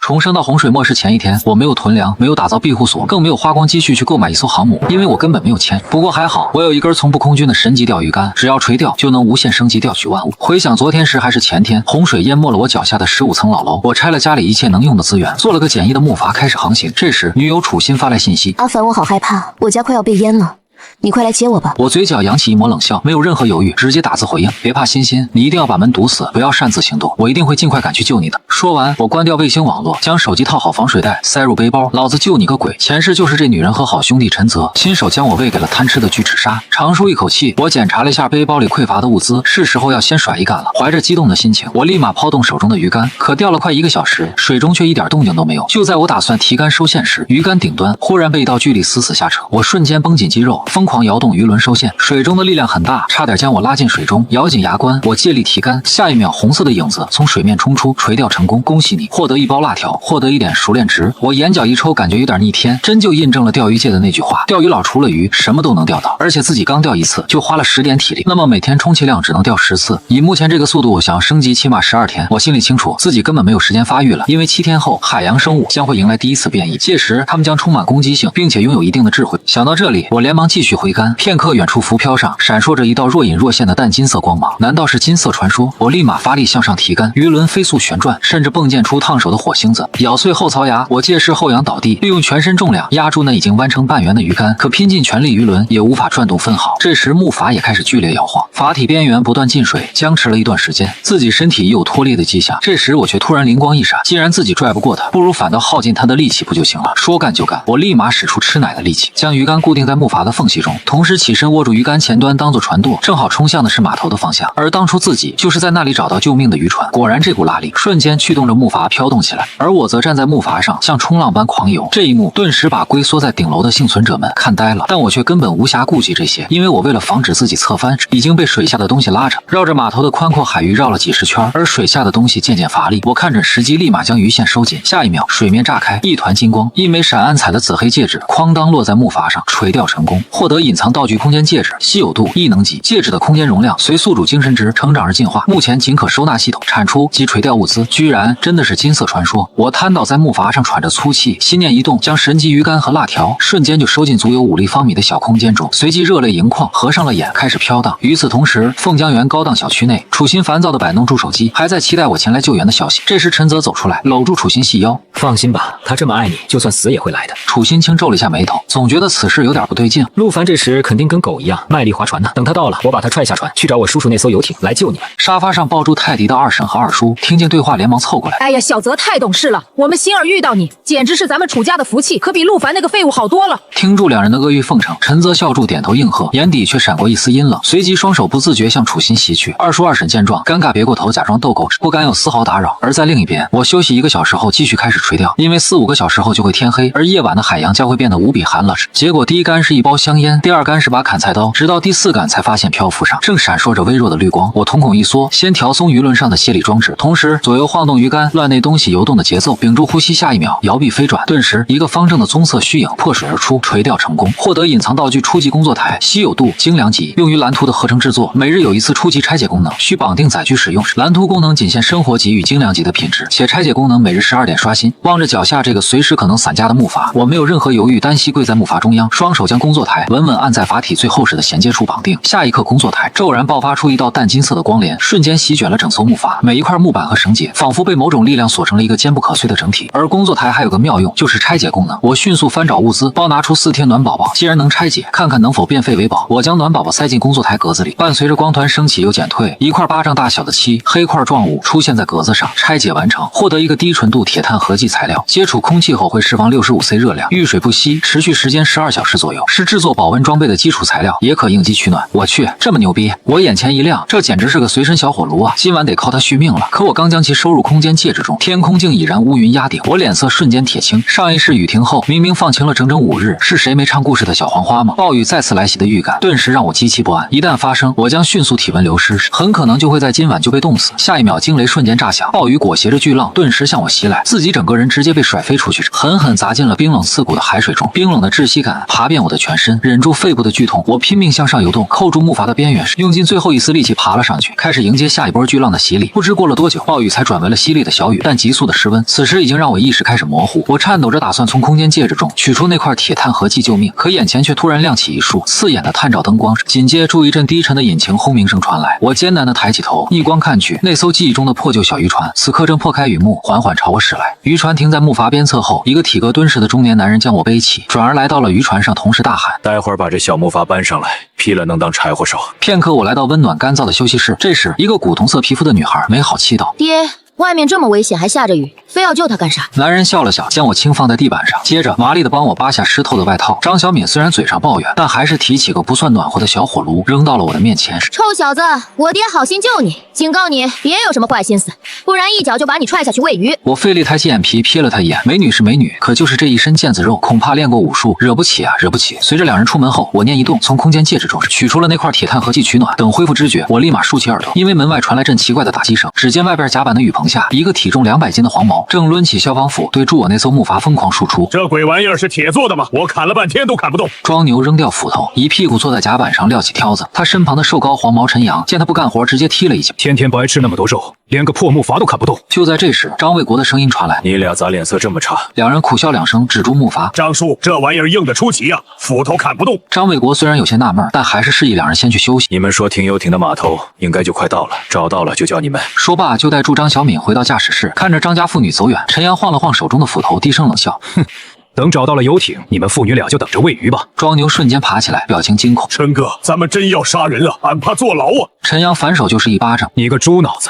重生到洪水末世前一天，我没有囤粮，没有打造庇护所，更没有花光积蓄去购买一艘航母，因为我根本没有钱。不过还好，我有一根从不空军的神级钓鱼竿，只要垂钓就能无限升级钓取万物。回想昨天时还是前天，洪水淹没了我脚下的15层老楼，我拆了家里一切能用的资源，做了个简易的木筏，开始航行。这时，女友楚心发来信息：阿凡，我好害怕，我家快要被淹了。你快来接我吧！我嘴角扬起一抹冷笑，没有任何犹豫，直接打字回应：别怕，欣欣，你一定要把门堵死，不要擅自行动，我一定会尽快赶去救你的。说完，我关掉卫星网络，将手机套好防水袋，塞入背包。老子救你个鬼！前世就是这女人和好兄弟陈泽亲手将我喂给了贪吃的巨齿鲨。长舒一口气，我检查了一下背包里匮乏的物资，是时候要先甩一杆了。怀着激动的心情，我立马抛动手中的鱼竿，可钓了快1个小时，水中却一点动静都没有。就在我打算提竿收线时，鱼竿顶端忽然被一道巨力死下扯，我瞬间绷紧肌肉，疯狂摇动鱼轮收线，水中的力量很大，差点将我拉进水中。咬紧牙关，我借力提竿，下一秒红色的影子从水面冲出，垂钓成功，恭喜你，获得1包辣条，获得1点熟练值。我眼角一抽，感觉有点逆天，真就印证了钓鱼界的那句话：钓鱼佬除了鱼什么都能钓到，而且自己刚钓一次就花了10点体力，那么每天充其量只能钓10次。以目前这个速度，想要升级起码12天。我心里清楚自己根本没有时间发育了，因为7天后海洋生物将会迎来第一次变异，届时它们将充满攻击性，并且拥有一定的智慧。想到这里，我连忙继续回竿，片刻远处浮漂上闪烁着一道若隐若现的淡金色光芒，难道是金色传说？我立马发力向上提竿，鱼轮飞速旋转，甚至迸溅出烫手的火星子。咬碎后槽牙，我借势后仰倒地，利用全身重量压住那已经弯成半圆的鱼竿，可拼尽全力，鱼轮也无法转动分毫。这时木筏也开始剧烈摇晃，筏体边缘不断进水，僵持了一段时间，自己身体已有脱力的迹象。这时我却突然灵光一闪，既然自己拽不过他，不如反倒耗尽他的力气不就行了？说干就干，我立马使出吃奶的力气，将鱼竿固定在木筏的缝隙中，同时起身握住鱼竿前端当做船舵，正好冲向的是码头的方向。而当初自己就是在那里找到救命的渔船，果然这股拉力瞬间驱动着木筏飘动起来，而我则站在木筏上像冲浪般狂游。这一幕顿时把龟缩在顶楼的幸存者们看呆了，但我却根本无暇顾及这些，因为我为了防止自己侧翻，已经被水下的东西拉着，绕着码头的宽阔海域绕了几十圈，而水下的东西渐渐乏力。我看准时机，立马将鱼线收紧，下一秒水面炸开，一团金光，一枚闪暗彩的紫黑戒指哐当落在木筏上，垂钓成功，获得隐藏道具空间戒指，稀有度异能级，戒指的空间容量随宿主精神值成长而进化，目前仅可收纳系统产出及垂钓物资。居然真的是金色传说！我瘫倒在木筏上喘着粗气，心念一动，将神级鱼竿和辣条瞬间就收进足有5立方米的小空间中，随即热泪盈眶，合上了眼，开始飘荡。与此同时，凤江园高档小区内，楚心烦躁地摆弄住手机，还在期待我前来救援的消息。这时陈泽走出来，搂住楚心细腰：放心吧，他这么爱你，就算死也会来的。楚心轻皱了一下眉头，总觉得此事有点不对劲。陆凡这时肯定跟狗一样卖力划船呢，等他到了，我把他踹下船，去找我叔叔那艘游艇来救你们。沙发上抱住泰迪的二婶和二叔听见对话，连忙凑过来：哎呀，小泽太懂事了，我们心儿遇到你，简直是咱们楚家的福气，可比陆凡那个废物好多了。听住两人的阿谀奉承，陈泽笑住点头应和，眼底却闪过一丝阴冷，随即双手不自觉向楚心袭去。二叔二婶见状，尴尬别过头，假装逗狗，不敢有丝毫打扰。而在另一边，我休息1个小时后继续开始垂钓，因为4、5个小时后就会天黑，而夜晚的海洋将会变得无比寒冷。结果第一竿是1包香烟，第2竿是把砍菜刀，直到第4杆才发现漂浮上正闪烁着微弱的绿光。我瞳孔一缩，先调松鱼轮上的泄力装置，同时左右晃动鱼竿，乱那东西游动的节奏，屏住呼吸，下一秒摇臂飞转，顿时一个方正的棕色虚影破水而出，垂钓成功，获得隐藏道具初级工作台，稀有度精良级，用于蓝图的合成制作，每日有1次初级拆解功能，需绑定载具使用。蓝图功能仅限生活级与精良级的品质，且拆解功能每日12点刷新。望着脚下这个随时可能散架的木筏，我没有任何犹豫，单膝跪在木筏中央，双手将工作台稳稳按在筏体最厚实的衔接处绑定。下一刻，工作台骤然爆发出一道淡金色的光帘，瞬间席卷了整艘木筏，每一块木板和绳结仿佛被某种力量锁成了一个坚不可摧的整体。而工作台还有个妙用，就是拆解功能。我迅速翻找物资，包拿出4天暖宝宝，既然能拆解，看看能否变废为宝。我将暖宝宝塞进工作台格子里，伴随着光团升起又减退，一块巴掌大小的漆黑块状物出现在格子上，拆解完成，获得一个低纯度铁碳合剂材料，接触空气后会释放65C 热量，遇水不吸，持续时间12小时左右，是制作保温装备的基础材料，也可应急取暖。我去，这么牛逼！我眼前一亮，这简直是个随身小火炉啊！今晚得靠它续命了。可我刚将其收入空间戒指中，天空竟已然乌云压顶，我脸色瞬间铁青。上一世雨停后，明明放晴了整整5日，是谁没唱故事的小黄花吗？暴雨再次来袭的预感，顿时让我极其不安。一旦发生，我将迅速体温流失，很可能就会在今晚就被冻死。下一秒，惊雷瞬间炸响，暴雨裹挟着巨浪顿时向我袭来，自己整个人直接被甩飞出去，狠狠砸进了冰冷刺骨的海水中。冰冷的窒息感爬遍我的全身，忍住肺部的剧痛，我拼命向上游动，扣住木筏的边缘时，用尽最后一丝力气爬了上去，开始迎接下一波巨浪的洗礼。不知过了多久，暴雨才转为了淅沥的小雨，但急速的失温此时已经让我意识开始模糊。我颤抖着打算从空间戒指中取出那块铁碳合剂救命，可眼前却突然亮起一束刺眼的探照灯光，紧接着一阵低沉的引擎轰鸣声传来。我艰难地抬起头，逆光看去，那艘记忆中的破旧小渔船此刻正破开雨幕，缓缓朝我驶来。渔船停在木筏边侧后，一个体格敦实的中年男人将我背起，转而来到了渔船上，同时大喊：待会儿把这小木筏搬上来，劈了能当柴火烧。片刻，我来到温暖干燥的休息室，这时一个古铜色皮肤的女孩没好气道：爹，外面这么危险，还下着雨，非要救他干啥？男人笑了笑，将我轻放在地板上，接着麻利地帮我扒下湿透的外套。张小敏虽然嘴上抱怨，但还是提起个不算暖和的小火炉，扔到了我的面前。臭小子，我爹好心救你，警告你别有什么坏心思，不然一脚就把你踹下去喂鱼。我费力抬起眼皮瞥了他一眼，美女是美女，可就是这一身腱子肉，恐怕练过武术，惹不起啊，惹不起。随着两人出门后，我念一动，从空间戒指中取出了那块铁碳合剂取暖。等恢复知觉，我立马竖起耳朵，因为门外传来阵奇怪的打击声。只见外边甲板的雨棚下，一个体重200斤的黄毛正抡起消防斧，对住我那艘木筏疯狂输出。这鬼玩意儿是铁做的吗？我砍了半天都砍不动。庄牛扔掉斧头，一屁股坐在甲板上撂起挑子。他身旁的瘦高黄毛陈阳见他不干活，直接踢了一脚。天天不爱吃那么多肉，连个破木筏都砍不动。就在这时，张卫国的声音传来：你俩咋脸色这么差？两人苦笑两声，止住木筏。张叔，这玩意儿硬得出奇啊，斧头砍不动。张卫国虽然有些纳闷，但还是示意两人先去休息。你们说停游艇的码头应该就快到了，找到了就叫你们。说罢，就带住张小敏回到驾驶室，看着张家父女走远，陈阳晃了晃手中的斧头，低声冷笑：哼，等找到了游艇，你们父女俩就等着喂鱼吧。庄牛瞬间爬起来，表情惊恐：陈哥，咱们真要杀人啊，俺怕坐牢啊。陈阳反手就是一巴掌：你个猪脑子，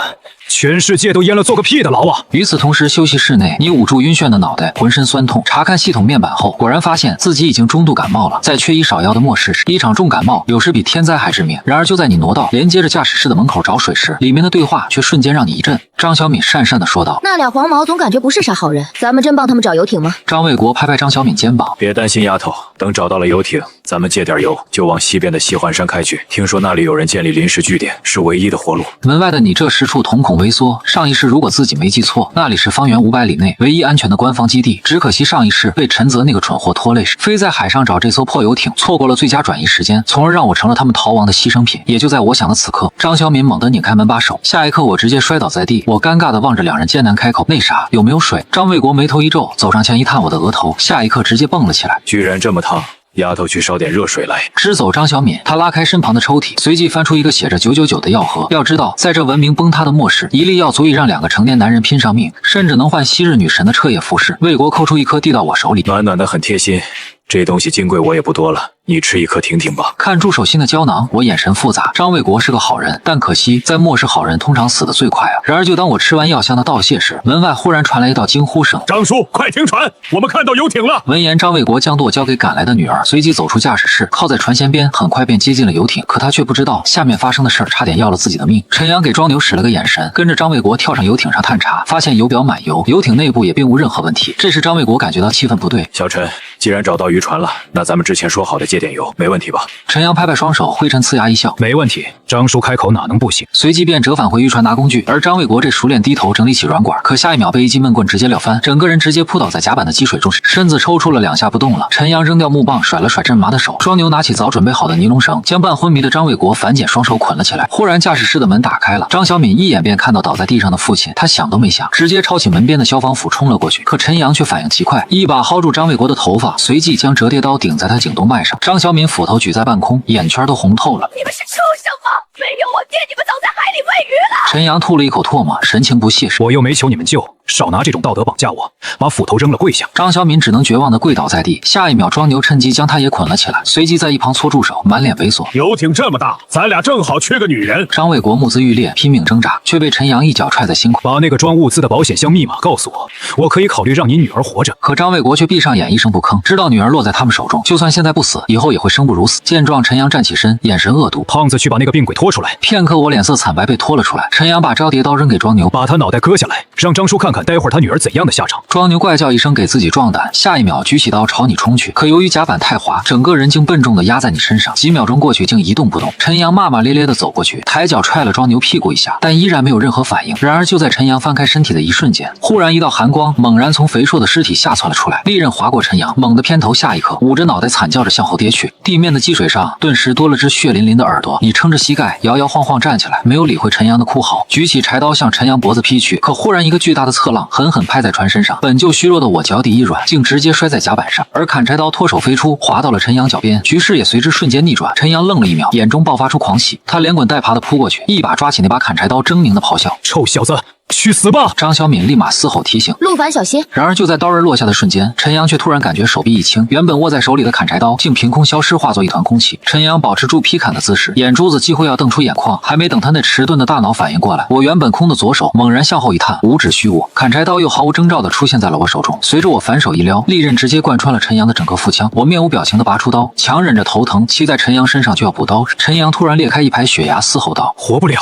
全世界都淹了，坐个屁的牢啊！与此同时，休息室内，你捂住晕眩的脑袋，浑身酸痛，查看系统面板后，果然发现自己已经中度感冒了。在缺医少药的末世时，一场重感冒有时比天灾还致命。然而就在你挪到连接着驾驶室的门口找水时，里面的对话却瞬间让你一震。张小敏讪讪地说道：那俩黄毛总感觉不是啥好人，咱们真帮他们找游艇吗？张卫国拍拍张小敏肩膀：别担心丫头，等找到了游艇，咱们借点油就往西边的西环山开去。听说那里有人建立临时据点，是唯一的活路。门外的你这时处瞳孔微缩，上一世如果自己没记错，那里是方圆500里内唯一安全的官方基地。只可惜上一世被陈泽那个蠢货拖累时，飞在海上找这艘破游艇，错过了最佳转移时间，从而让我成了他们逃亡的牺牲品。也就在我想的此刻，张小敏猛地拧开门把手，下一刻我直接摔倒在地。我尴尬地望着两人，艰难开口：那啥，有没有水？张卫国眉头一皱，走上前一探我的额头，下一刻直接蹦了起来：居然这么烫！丫头，去烧点热水来。支走张小敏，他拉开身旁的抽屉，随即翻出一个写着999的药盒。要知道，在这文明崩塌的末世，一粒药足以让2个成年男人拼上命，甚至能换昔日女神的彻夜服侍。魏国抠出一颗递到我手里，暖暖的很贴心，这东西金贵我也不多了，你吃一颗听听吧。看住手心的胶囊，我眼神复杂。张卫国是个好人，但可惜在末世，好人通常死得最快啊。然而就当我吃完药香的道谢时，门外忽然传来一道惊呼声：张叔，快停船，我们看到游艇了。闻言，张卫国将舵交给赶来的女儿，随即走出驾驶室，靠在船舷边，很快便接近了游艇。可他却不知道下面发生的事儿，差点要了自己的命。陈阳给庄牛使了个眼神，跟着张卫国跳上游艇上探查，发现油表满油，游艇内部也并无任何问题。这时张卫国感觉到气氛不对：小陈，既然找到渔船了，那咱们之前说好的借点油，没问题吧？陈阳拍拍双手，灰尘呲牙一笑：没问题，张叔开口哪能不行？随即便折返回渔船拿工具，而张卫国这熟练低头整理起软管，可下一秒被一记闷棍直接撂翻，整个人直接扑倒在甲板的积水中，身子抽搐了2下不动了。陈阳扔掉木棒，甩了甩震麻的手，庄牛拿起早准备好的尼龙绳，将半昏迷的张卫国反剪双手捆了起来。忽然驾驶室的门打开了，张小敏一眼便看到倒在地上的父亲，他想都没想，直接抄起门边的消防斧冲了过去。可陈阳却反应极快，一把薅住张卫国的头发，随即将折叠刀顶在他颈动脉上。张小敏斧头举在半空，眼圈都红透了。你们是畜生吗？没有我爹，你们早在海里喂鱼了。陈阳吐了一口唾沫，神情不屑时，我又没求你们救，少拿这种道德绑架我，把斧头扔了跪下。张小敏只能绝望地跪倒在地。下一秒，庄牛趁机将他也捆了起来，随即在一旁搓住手，满脸猥琐。游艇这么大，咱俩正好缺个女人。张卫国目眦欲裂，拼命挣扎，却被陈阳一脚踹在心口。把那个装物资的保险箱密码告诉我，我可以考虑让你女儿活着。可张卫国却闭上眼，一声不吭，知道女儿落在他们手中，就算现在不死，以后也会生不如死。见状，陈阳站起身，眼神恶毒：胖子，去把那个病鬼拖出来。片刻，我脸色惨白，被拖了出来。陈阳把招叠刀扔给庄牛，把他脑袋割下来，让张叔看看待会儿他女儿怎样的下场。庄牛怪叫一声，给自己壮胆，下一秒举起刀朝你冲去。可由于甲板太滑，整个人竟笨重的压在你身上，几秒钟过去竟一动不动。陈阳骂骂咧咧的走过去，抬脚踹了庄牛屁股一下，但依然没有任何反应。然而就在陈阳翻开身体的一瞬间，忽然一道寒光猛然从肥硕的尸体下窜了出来，利刃划过陈阳，猛地偏头，下一刻捂着脑袋惨叫着向后跌去。地面的积水上顿时多了只血淋淋的耳朵。你撑着膝盖摇摇晃晃站起来，没有理会陈阳的哭嚎，举起柴刀向陈阳脖子劈去。可忽然一个巨大的侧浪狠狠拍在船身上，本就虚弱的我脚底一软，竟直接摔在甲板上，而砍柴刀脱手飞出，划到了陈阳脚边，局势也随之瞬间逆转。陈阳愣了一秒，眼中爆发出狂喜，他连滚带爬的扑过去，一把抓起那把砍柴刀，狰狞的咆哮：“臭小子，去死吧！”张小敏立马嘶吼提醒陆凡小心。然而就在刀刃落下的瞬间，陈阳却突然感觉手臂一轻，原本握在手里的砍柴刀竟凭空消失，化作一团空气。陈阳保持住劈砍的姿势，眼珠子几乎要瞪出眼眶，还没等他那迟钝的大脑反应过来，我原本空的左手猛然向后一探，五指虚握，砍柴刀又毫无征兆地出现在了我手中。随着我反手一撩，利刃直接贯穿了陈阳的整个腹腔。我面无表情地拔出刀，强忍着头疼，骑在陈阳身上就要补刀。陈阳突然裂开一排血牙，嘶吼道：“活不了，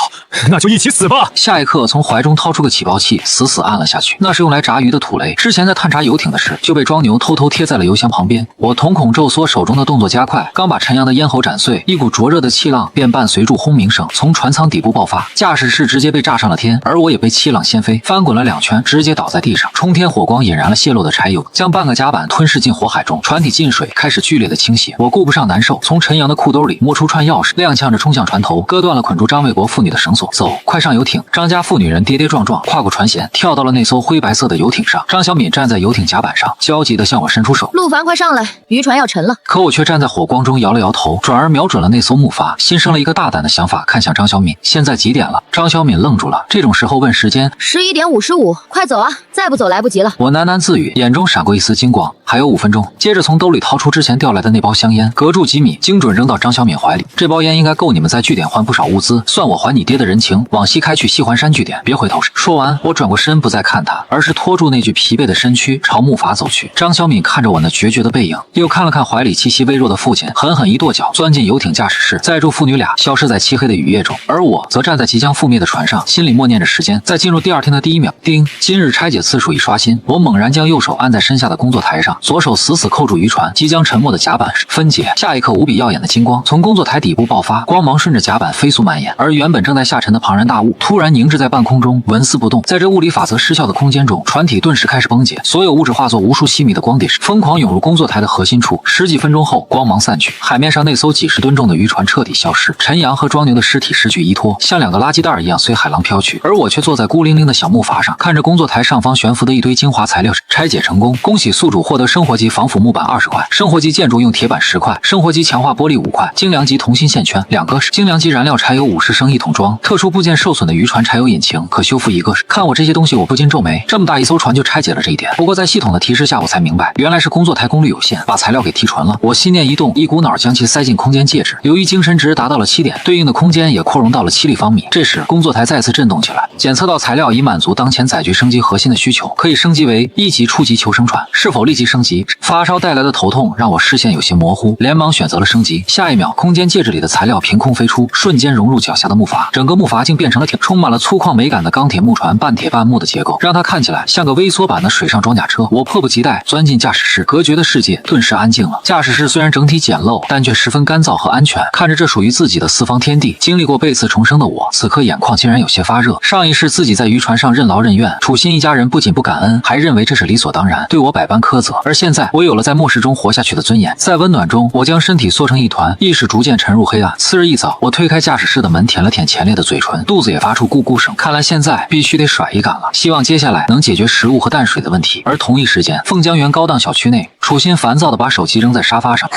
那就一起死吧！”下一刻从怀中掏出个起爆器，死死按了下去。那是用来炸鱼的土雷，之前在探查游艇的事就被庄牛偷偷贴在了油箱旁边。我瞳孔骤缩，手中的动作加快，刚把陈阳的咽喉斩碎，一股灼热的气浪便伴随住轰鸣声从船舱底部爆发，驾驶室直接被炸上了天，而我也被气浪掀飞，翻滚了2圈，直接倒在地上。冲天火光引燃了泄漏的柴油，将半个甲板吞噬进火海中，船体进水，开始剧烈的倾斜。我顾不上难受，从陈阳的裤兜里摸出串钥匙，踉跄着冲向船头，割断了捆住张卫国父女的绳索。走，快上游艇！张家妇女人跌跌撞撞跨过船舷，跳到了那艘灰白色的游艇上。张小敏站在游艇甲板上，焦急地向我伸出手：“陆凡，快上来，渔船要沉了。”可我却站在火光中摇了摇头，转而瞄准了那艘木筏，心生了一个大胆的想法，看向张小敏：“现在几点了？”张小敏愣住了，这种时候问时间11点55，快走啊，再不走来不及了。我喃喃自语，眼中闪过一丝金光，还有5分钟。接着从兜里掏出之前调来的那包香烟，隔住几米，精准扔到张小敏怀里。这包烟应该够你们在据点换不少物资，算我还你爹的人情。往西开去西环山据点，别回头。说完，我转过身，不再看他，而是拖住那具疲惫的身躯朝木筏走去。张小敏看着我那决绝的背影，又看了看怀里气息微弱的父亲，狠狠一跺脚，钻进游艇驾驶室，载住父女俩消失在漆黑的雨夜中。而我则站在即将覆灭的船上，心里默念着时间。在进入第2天的第1秒，叮，今日拆解次数已刷新。我猛然将右手按在身下的工作台上，左手死死扣住渔船即将沉没的甲板分解。下一刻，无比耀眼的金光从工作台底部爆发，光芒顺着甲板飞速蔓延，而原本正在下沉的庞然大物突然凝滞在半空中，纹丝不动。在这物理法则失效的空间中，船体顿时开始崩解，所有物质化作无数细密的光点，疯狂涌入工作台的核心处。10几分钟后，光芒散去，海面上那艘几10吨重的渔船彻底消失，陈阳和庄牛的尸体失去依托，像2个垃圾袋一样随海浪飘去。而我却坐在孤零零的小木筏上，看着工作台上方悬浮的一堆精华材料。拆解成功，恭喜宿主获得生活级防腐木板20块，生活级建筑用铁板10块，生活级强化玻璃5块，精良级同心线圈2个，精良级燃料柴油50升1桶装，特殊部件受损的渔船柴油引擎可修复1个。看我这些东西，我不禁皱眉，这么大一艘船就拆解了这一点。不过在系统的提示下，我才明白，原来是工作台功率有限，把材料给提纯了。我心念一动，一股脑将其塞进空间介质，由于精神值达到了7点，对应的空间也扩容到了7立方米。这时工作台再次震动起来，检测到材料已满足当前载具升级核心的需求，可以升级为1级初级求生船。是否立即升级？发烧带来的头痛让我视线有些模糊，连忙选择了升级。下一秒，空间介质里的材料凭空飞出，瞬间融入脚下的木筏，整个木筏竟变成了充满了粗犷美感的钢铁木船，半铁半木的结构，让它看起来像个微缩版的水上装甲车。我迫不及待钻进驾驶室，隔绝的世界顿时安静了。驾驶室虽然整体简陋，但却十分干燥和安全。看着这属于自己的四方天地，经历过被刺重生的我，此刻眼眶竟然有些发热。上一世自己在渔船上任劳任怨，楚心一家人不仅不感恩，还认为这是理所当然，对我百般苛责。而现在，我有了在末世中活下去的尊严。在温暖中，我将身体缩成一团，意识逐渐沉入黑暗。次日一早，我推开驾驶室的门，舔了舔前列的嘴唇，肚子也发出咕咕声。看来现在必须得甩一杆了，希望接下来能解决食物和淡水的问题。而同一时间，凤江园高档小区内，楚心烦躁地把手机扔在沙发上。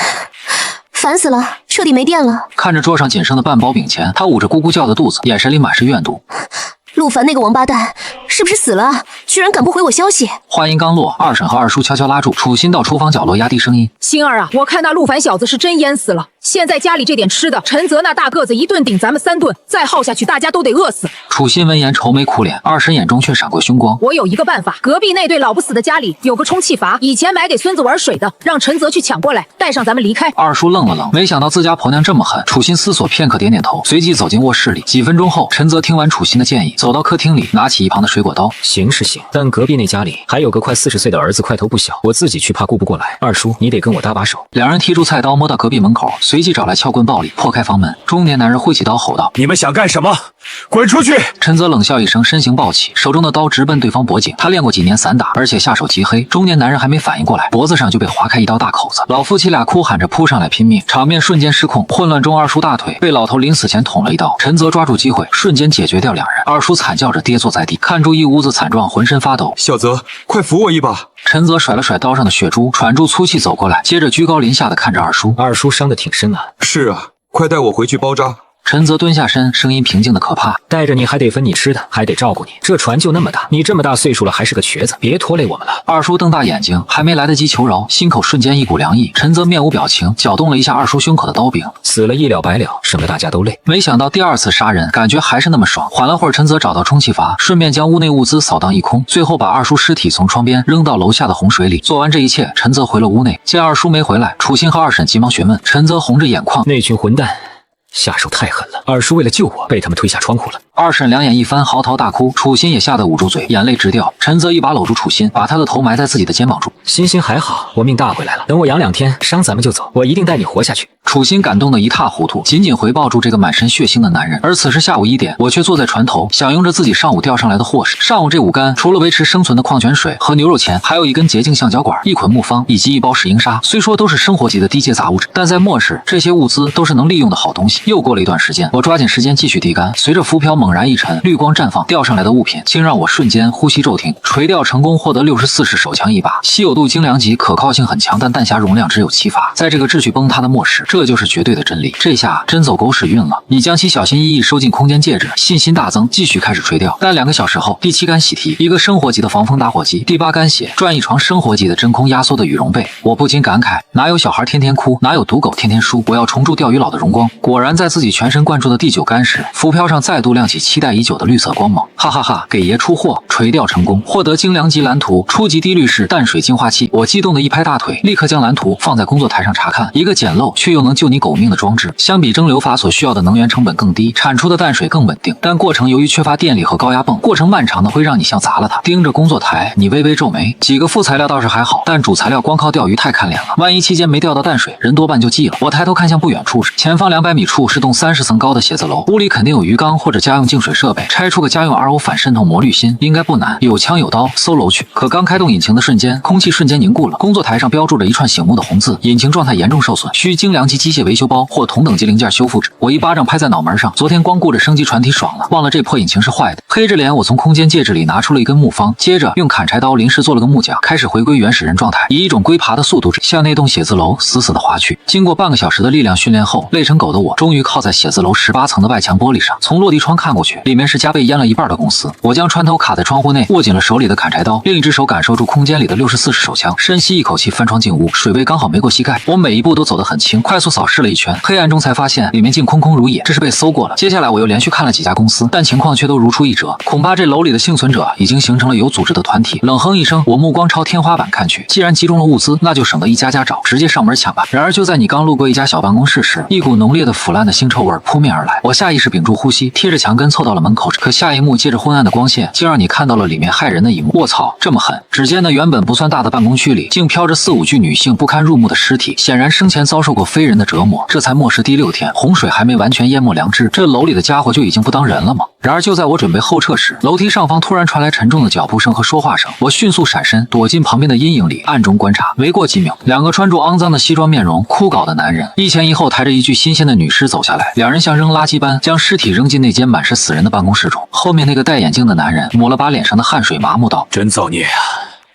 烦死了，彻底没电了。看着桌上仅剩的半包饼钱，他捂着咕咕叫的肚子，眼神里满是怨毒。陆凡那个王八蛋是不是死了？居然敢不回我消息！话音刚落，二婶和二叔悄悄拉住楚心到厨房角落，压低声音：“星儿啊，我看那陆凡小子是真淹死了。现在家里这点吃的，陈泽那大个子一顿顶咱们3顿，再耗下去大家都得饿死。楚心闻言愁眉苦脸，二婶眼中却闪过凶光。我有一个办法，隔壁那对老不死的家里有个充气阀，以前买给孙子玩水的，让陈泽去抢过来，带上咱们离开。二叔愣了愣，没想到自家婆娘这么狠。楚心思索片刻，点点头，随即走进卧室里。几分钟后，陈泽听完楚心的建议，走到客厅里，拿起一旁的水果刀。行是行，但隔壁那家里还有个快40岁的儿子，块头不小，我自己去怕顾不过来。二叔，你得跟我搭把手。两人提出菜刀，摸到隔壁门口，随即找来撬棍暴力破开房门。中年男人挥起刀吼道：“你们想干什么？滚出去！”陈泽冷笑一声，身形暴起，手中的刀直奔对方脖颈。他练过几年散打，而且下手极黑。中年男人还没反应过来，脖子上就被划开一刀大口子。老夫妻俩哭喊着扑上来拼命，场面瞬间失控。混乱中，二叔大腿被老头临死前捅了一刀，陈泽抓住机会，瞬间解决掉两人。二叔惨叫着跌坐在地，看住一屋子惨状，浑身发抖。小泽，快扶我一把！陈泽甩了甩刀上的血珠，喘住粗气走过来，接着居高临下的看着二叔。二叔伤得挺深啊。是啊，快带我回去包扎。陈泽蹲下身，声音平静的可怕。带着你还得分你吃的，还得照顾你。这船就那么大，你这么大岁数了还是个瘸子，别拖累我们了。二叔瞪大眼睛，还没来得及求饶，心口瞬间一股凉意。陈泽面无表情，搅动了一下二叔胸口的刀柄，死了一了百了，省得大家都累。没想到第二次杀人，感觉还是那么爽。缓了会儿，陈泽找到充气阀，顺便将屋内物资扫荡一空，最后把二叔尸体从窗边扔到楼下的洪水里。做完这一切，陈泽回了屋内，见二叔没回来，楚心和二婶急忙询问。陈泽红着眼眶，那群混蛋下手太狠了，二叔为了救我，被他们推下窗户了。二婶两眼一翻，嚎啕大哭，楚心也吓得捂住嘴，眼泪直掉。陈泽一把搂住楚心，把她的头埋在自己的肩膀处。欣欣还好，我命大回来了，等我养2天伤咱们就走，我一定带你活下去。楚心感动得一塌糊涂，紧紧回抱住这个满身血腥的男人。而此时下午1点，我却坐在船头，享用着自己上午钓上来的货食。上午这5竿，除了维持生存的矿泉水和牛肉钱，还有一根洁净橡胶管、一捆木方以及一包石英砂。虽说都是生活级的低阶杂物质，但在末世，这些物资都是能利用的好东西。又过了一段时间，我抓紧时间继续递竿，随着浮漂猛然一沉，绿光绽放，钓上来的物品竟让我瞬间呼吸骤停。垂钓成功，获得64式手枪一把，稀有度精良级，可靠性很强，但弹匣容量只有7发。在这个秩序崩塌的末世，这就是绝对的真理。这下真走狗屎运了。你将其小心翼翼收进空间戒指，信心大增，继续开始垂钓。但2个小时后，第7竿喜提，一个生活级的防风打火机；第8竿血，赚一床生活级的真空压缩的羽绒被。我不禁感慨，哪有小孩天天哭，哪有赌狗天天输？我要重铸钓鱼佬的荣光。果然，在自己全神贯注的第9竿时，浮漂上再度亮起期待已久的绿色光芒。哈哈哈，给爷出货！垂钓成功，获得精良级蓝图，初级低滤式淡水净化器。我激动的一拍大腿，立刻将蓝图放在工作台上查看。一个简陋却又能救你狗命的装置，相比蒸馏阀所需要的能源成本更低，产出的淡水更稳定，但过程由于缺乏电力和高压泵，过程漫长的会让你像砸了它。盯着工作台，你微微皱眉。几个副材料倒是还好，但主材料光靠钓鱼太看脸了，万一期间没钓到淡水，人多半就记了。我抬头看向不远处时，前方200米处是栋30层高的写字楼，屋里肯定有鱼缸或者家用净水设备，拆出个家用 RO 反渗透膜滤芯应该不难，有枪有刀，搜楼去。可刚开动引擎的瞬间，空气瞬间凝固了，工作台上标注着一串醒目的红字：引擎状态严重受损，需精良级机械维修包或同等级零件修复纸。我一巴掌拍在脑门上，昨天光顾着升级船体爽了，忘了这破引擎是坏的。黑着脸，我从空间戒指里拿出了一根木方，接着用砍柴刀临时做了个木桨，开始回归原始人状态，以一种龟爬的速度向那栋写字楼死死的滑去。经过半个小时的力量训练后，累成狗的我终于靠在写字楼18层的外墙玻璃上，从落地窗看过去，里面是家被淹了一半的公司。我将船头卡在窗户内，握紧了手里的砍柴刀，另一只手感受住空间里的64式手枪，深吸一口气，翻窗进屋，水位刚好没过膝盖。我每一步都走得很轻，快速扫视了一圈，黑暗中才发现里面竟空空如也，这是被搜过了。接下来我又连续看了几家公司，但情况却都如出一辙，恐怕这楼里的幸存者已经形成了有组织的团体。冷哼一声，我目光朝天花板看去，既然集中了物资，那就省得一家家找，直接上门抢吧。然而就在你刚路过一家小办公室时，一股浓烈的腐烂的腥臭味扑面而来，我下意识屏住呼吸，贴着墙根凑到了门口，可下一幕借着昏暗的光线，竟让你看到了里面骇人的一幕。卧槽，这么狠！只见那原本不算大的办公区里，竟飘着4、5具女性不堪入目的尸体，显然生前遭受过非人的折磨。这才末世第6天，洪水还没完全淹没良知，这楼里的家伙就已经不当人了吗？然而就在我准备后撤时，楼梯上方突然传来沉重的脚步声和说话声，我迅速闪身，躲进旁边的阴影里，暗中观察。没过几秒，2个穿着肮脏的西装、面容枯槁的男人一前一后抬着一具新鲜的女尸走下来，两人像扔垃圾般将尸体扔进那间满是死人的办公室中。后面那个戴眼镜的男人抹了把脸上的汗水，麻木道：“真造孽啊！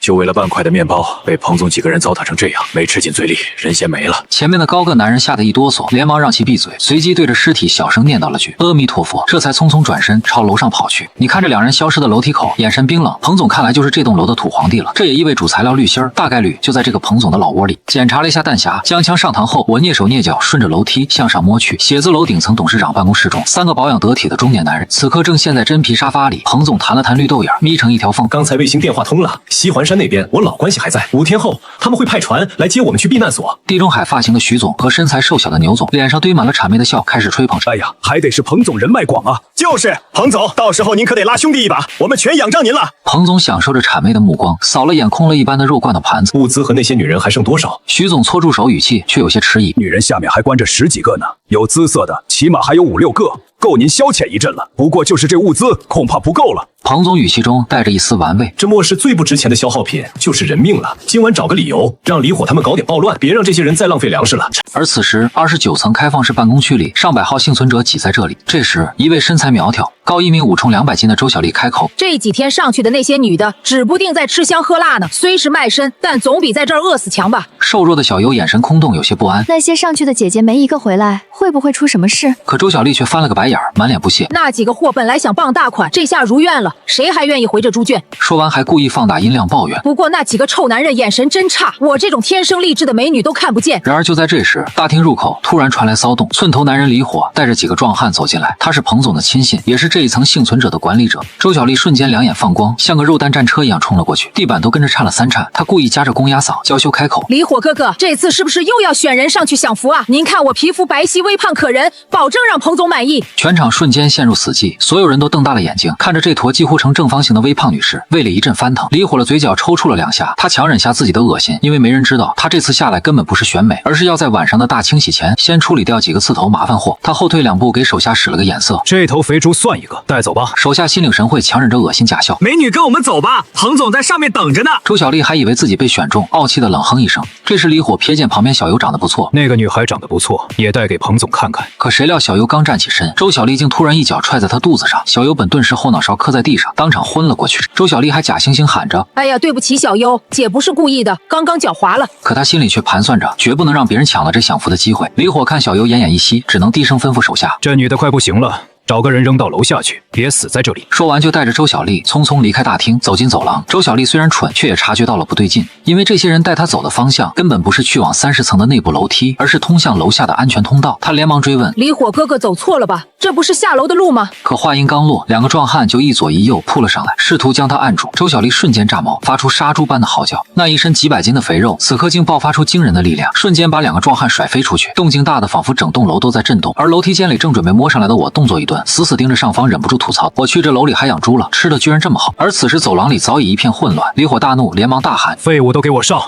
就为了半块的面包，被彭总几个人糟蹋成这样，没吃进嘴里，人先没了。前面的高个男人吓得一哆嗦，连忙让其闭嘴，随即对着尸体小声念叨了句阿弥陀佛，这才匆匆转身朝楼上跑去。你看着两人消失的楼梯口，眼神冰冷。彭总看来就是这栋楼的土皇帝了，这也意味主材料滤芯大概率就在这个彭总的老窝里。检查了一下弹匣，将枪上膛后，我蹑手蹑脚顺着楼梯向上摸去。写字楼顶层董事长办公室中，三个保养得体的中年男人此刻正陷在真皮沙发里。彭总弹了弹绿豆眼，眯成一条缝。刚才卫星电话通了，西环山那边我老关系还在，5天后他们会派船来接我们去避难所。地中海发型的徐总和身材瘦小的牛总脸上堆满了谄媚的笑，开始吹捧。哎呀，还得是彭总人脉广啊！就是彭总，到时候您可得拉兄弟一把，我们全仰仗您了。彭总享受着谄媚的目光，扫了眼空了一般的肉罐的盘子。物资和那些女人还剩多少？徐总搓住手，语气却有些迟疑。女人下面还关着10几个呢，有姿色的起码还有5、6个，够您消遣一阵了。不过就是这物资恐怕不够了。彭总语气中带着一丝玩味。这末世最不值钱的消耗品就是人命了。今晚找个理由，让李火他们搞点暴乱，别让这些人再浪费粮食了。而此时，29层开放式办公区里，上百号幸存者挤在这里。这时，一位身材苗条、高1米5冲200斤的周小丽开口：“这几天上去的那些女的，指不定在吃香喝辣呢。虽是卖身，但总比在这儿饿死强吧。”瘦弱的小优眼神空洞，有些不安。那些上去的姐姐没一个回来，会不会出什么事？可周小丽却翻了个白眼，满脸不屑。那几个货本来想傍大款，这下如愿了，谁还愿意回这猪圈？说完还故意放大音量抱怨。不过那几个臭男人眼神真差，我这种天生丽质的美女都看不见。然而就在这时，大厅入口突然传来骚动，寸头男人李火带着几个壮汉走进来，他是彭总的亲信，也是这一层幸存者的管理者。周小丽瞬间两眼放光，像个肉弹战车一样冲了过去，地板都跟着颤了3颤。她故意夹着公鸭嗓，娇羞开口：“李火哥哥，这次是不是又要选人上去享福啊？您看我皮肤白皙微胖可人，保证让彭总满意。”全场瞬间陷入死寂，所有人都瞪大了眼睛看着这坨几乎成正方形的微胖女士，胃里一阵翻腾。李火的嘴角抽搐了2下，他强忍下自己的恶心，因为没人知道他这次下来根本不是选美，而是要在晚上的大清洗前先处理掉几个刺头麻烦货。他后退2步，给手下使了个眼色：“这头肥猪算一个，带走吧。”手下心领神会，强忍着恶心假笑：“美女，跟我们走吧，彭总在上面等着呢。”周小丽还以为自己被选中，傲气的冷哼一声。这时李火瞥见旁边小优长得不错，那个女孩长得不错，也带给彭总看看。可谁料小优刚站起身，周小丽竟突然一脚踹在他肚子上，小优本顿时后脑勺磕在地上，当场昏了过去。周小丽还假惺惺喊着：“哎呀，对不起小优，姐不是故意的，刚刚脚滑了。”可他心里却盘算着，绝不能让别人抢了这享福的机会。李火看小优奄奄一息，只能低声吩咐手下：“这女的快不行了，找个人扔到楼下去，别死在这里。”说完就带着周小丽匆匆离开大厅，走进走廊。周小丽虽然蠢，却也察觉到了不对劲，因为这些人带她走的方向根本不是去往30层的内部楼梯，而是通向楼下的安全通道。她连忙追问：“李火哥哥走错了吧？这不是下楼的路吗？”可话音刚落，2个壮汉就一左一右扑了上来，试图将她按住。周小丽瞬间炸毛，发出杀猪般的嚎叫。那一身几百斤的肥肉，此刻竟爆发出惊人的力量，瞬间把2个壮汉甩飞出去，动静大的仿佛整栋楼都在震动。而楼梯间里正准备摸上来的我，动作一顿，死死盯着上方，忍不住吐槽：“我去这楼里还养猪了，吃的居然这么好。”而此时走廊里早已一片混乱，李火大怒，连忙大喊：“废物都给我上！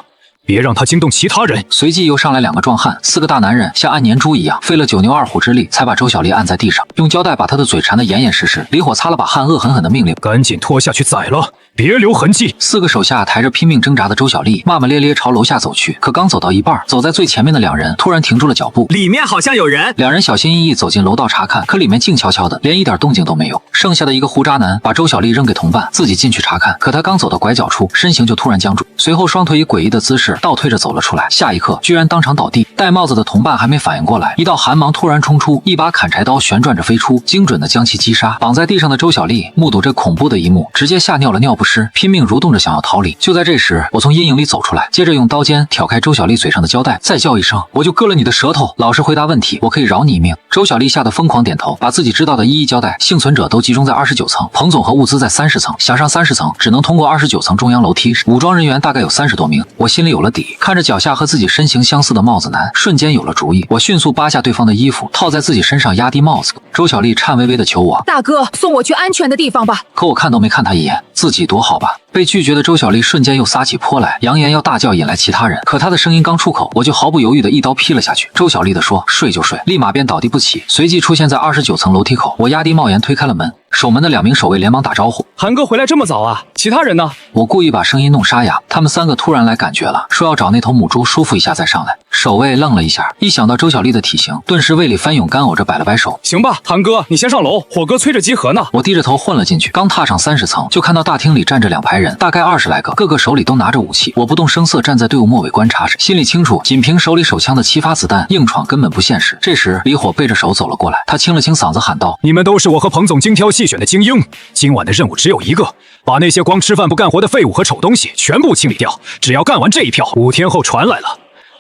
别让他惊动其他人！”随即又上来2个壮汉，4个大男人像按年猪一样，费了9牛2虎之力，才把周小丽按在地上，用胶带把她的嘴缠得严严实实。李火擦了把汗，恶狠狠地命令：“赶紧拖下去宰了，别留痕迹。”4个手下抬着拼命挣扎的周小丽，骂骂咧咧朝楼下走去。可刚走到一半，走在最前面的2人突然停住了脚步，里面好像有人。2人小心翼翼走进楼道查看，可里面静悄悄的，连一点动静都没有。剩下的一个胡渣男把周小丽扔给同伴，自己进去查看。可他刚走到拐角处，身形就突然僵住，随后双腿以诡异的姿势倒退着走了出来，下一刻居然当场倒地。戴帽子的同伴还没反应过来，一道寒芒突然冲出，一把砍柴刀旋转着飞出，精准的将其击杀。绑在地上的周小丽目睹这恐怖的一幕，直接吓尿了尿不湿，拼命蠕动着想要逃离。就在这时，我从阴影里走出来，接着用刀尖挑开周小丽嘴上的胶带，再叫一声：“我就割了你的舌头！老实回答问题，我可以饶你一命。”周小丽吓得疯狂点头，把自己知道的一一交代。幸存者都集中在29层，彭总和物资在30层，想上30层只能通过29层中央楼梯，武装人员大概有30多名。我心里有了底，看着脚下和自己身形相似的帽子男，瞬间有了主意。我迅速扒下对方的衣服，套在自己身上，压低帽子。周小丽颤巍巍地求我：“大哥，送我去安全的地方吧。”可我看都没看他一眼，自己躲好吧。被拒绝的周小丽瞬间又撒起泼来，扬言要大叫引来其他人。可她的声音刚出口，我就毫不犹豫地一刀劈了下去。周小丽的说：“睡就睡”，立马便倒地不起，随即出现在29层楼梯口。我压低帽檐推开了门，守门的2名守卫连忙打招呼：“韩哥回来这么早啊？其他人呢？”我故意把声音弄沙哑，他们3个突然来感觉了，说要找那头母猪舒服一下再上来。守卫愣了一下，一想到周小丽的体型，顿时胃里翻涌干呕着，摆了摆手：“行吧，韩哥，你先上楼，火哥催着集合呢。”我低着头混了进去，刚踏上30层，就看到大厅里站着2排人。人，大概20来个，个个手里都拿着武器。我不动声色站在队伍末尾观察着，心里清楚，仅凭手里手枪的7发子弹，硬闯根本不现实。这时，李火背着手走了过来，他清了清嗓子喊道：“你们都是我和彭总精挑细选的精英，今晚的任务只有一个，把那些光吃饭不干活的废物和丑东西全部清理掉。只要干完这一票，5天后船来了，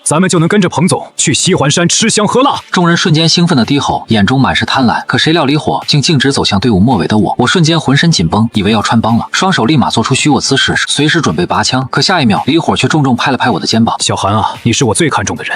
咱们就能跟着彭总去西环山吃香喝辣。”众人瞬间兴奋的低吼，眼中满是贪婪。可谁料李火竟径直走向队伍末尾的我，我瞬间浑身紧绷，以为要穿帮了，双手立马做出虚握姿势，随时准备拔枪。可下一秒，李火却重重拍了拍我的肩膀：“小韩啊，你是我最看重的人。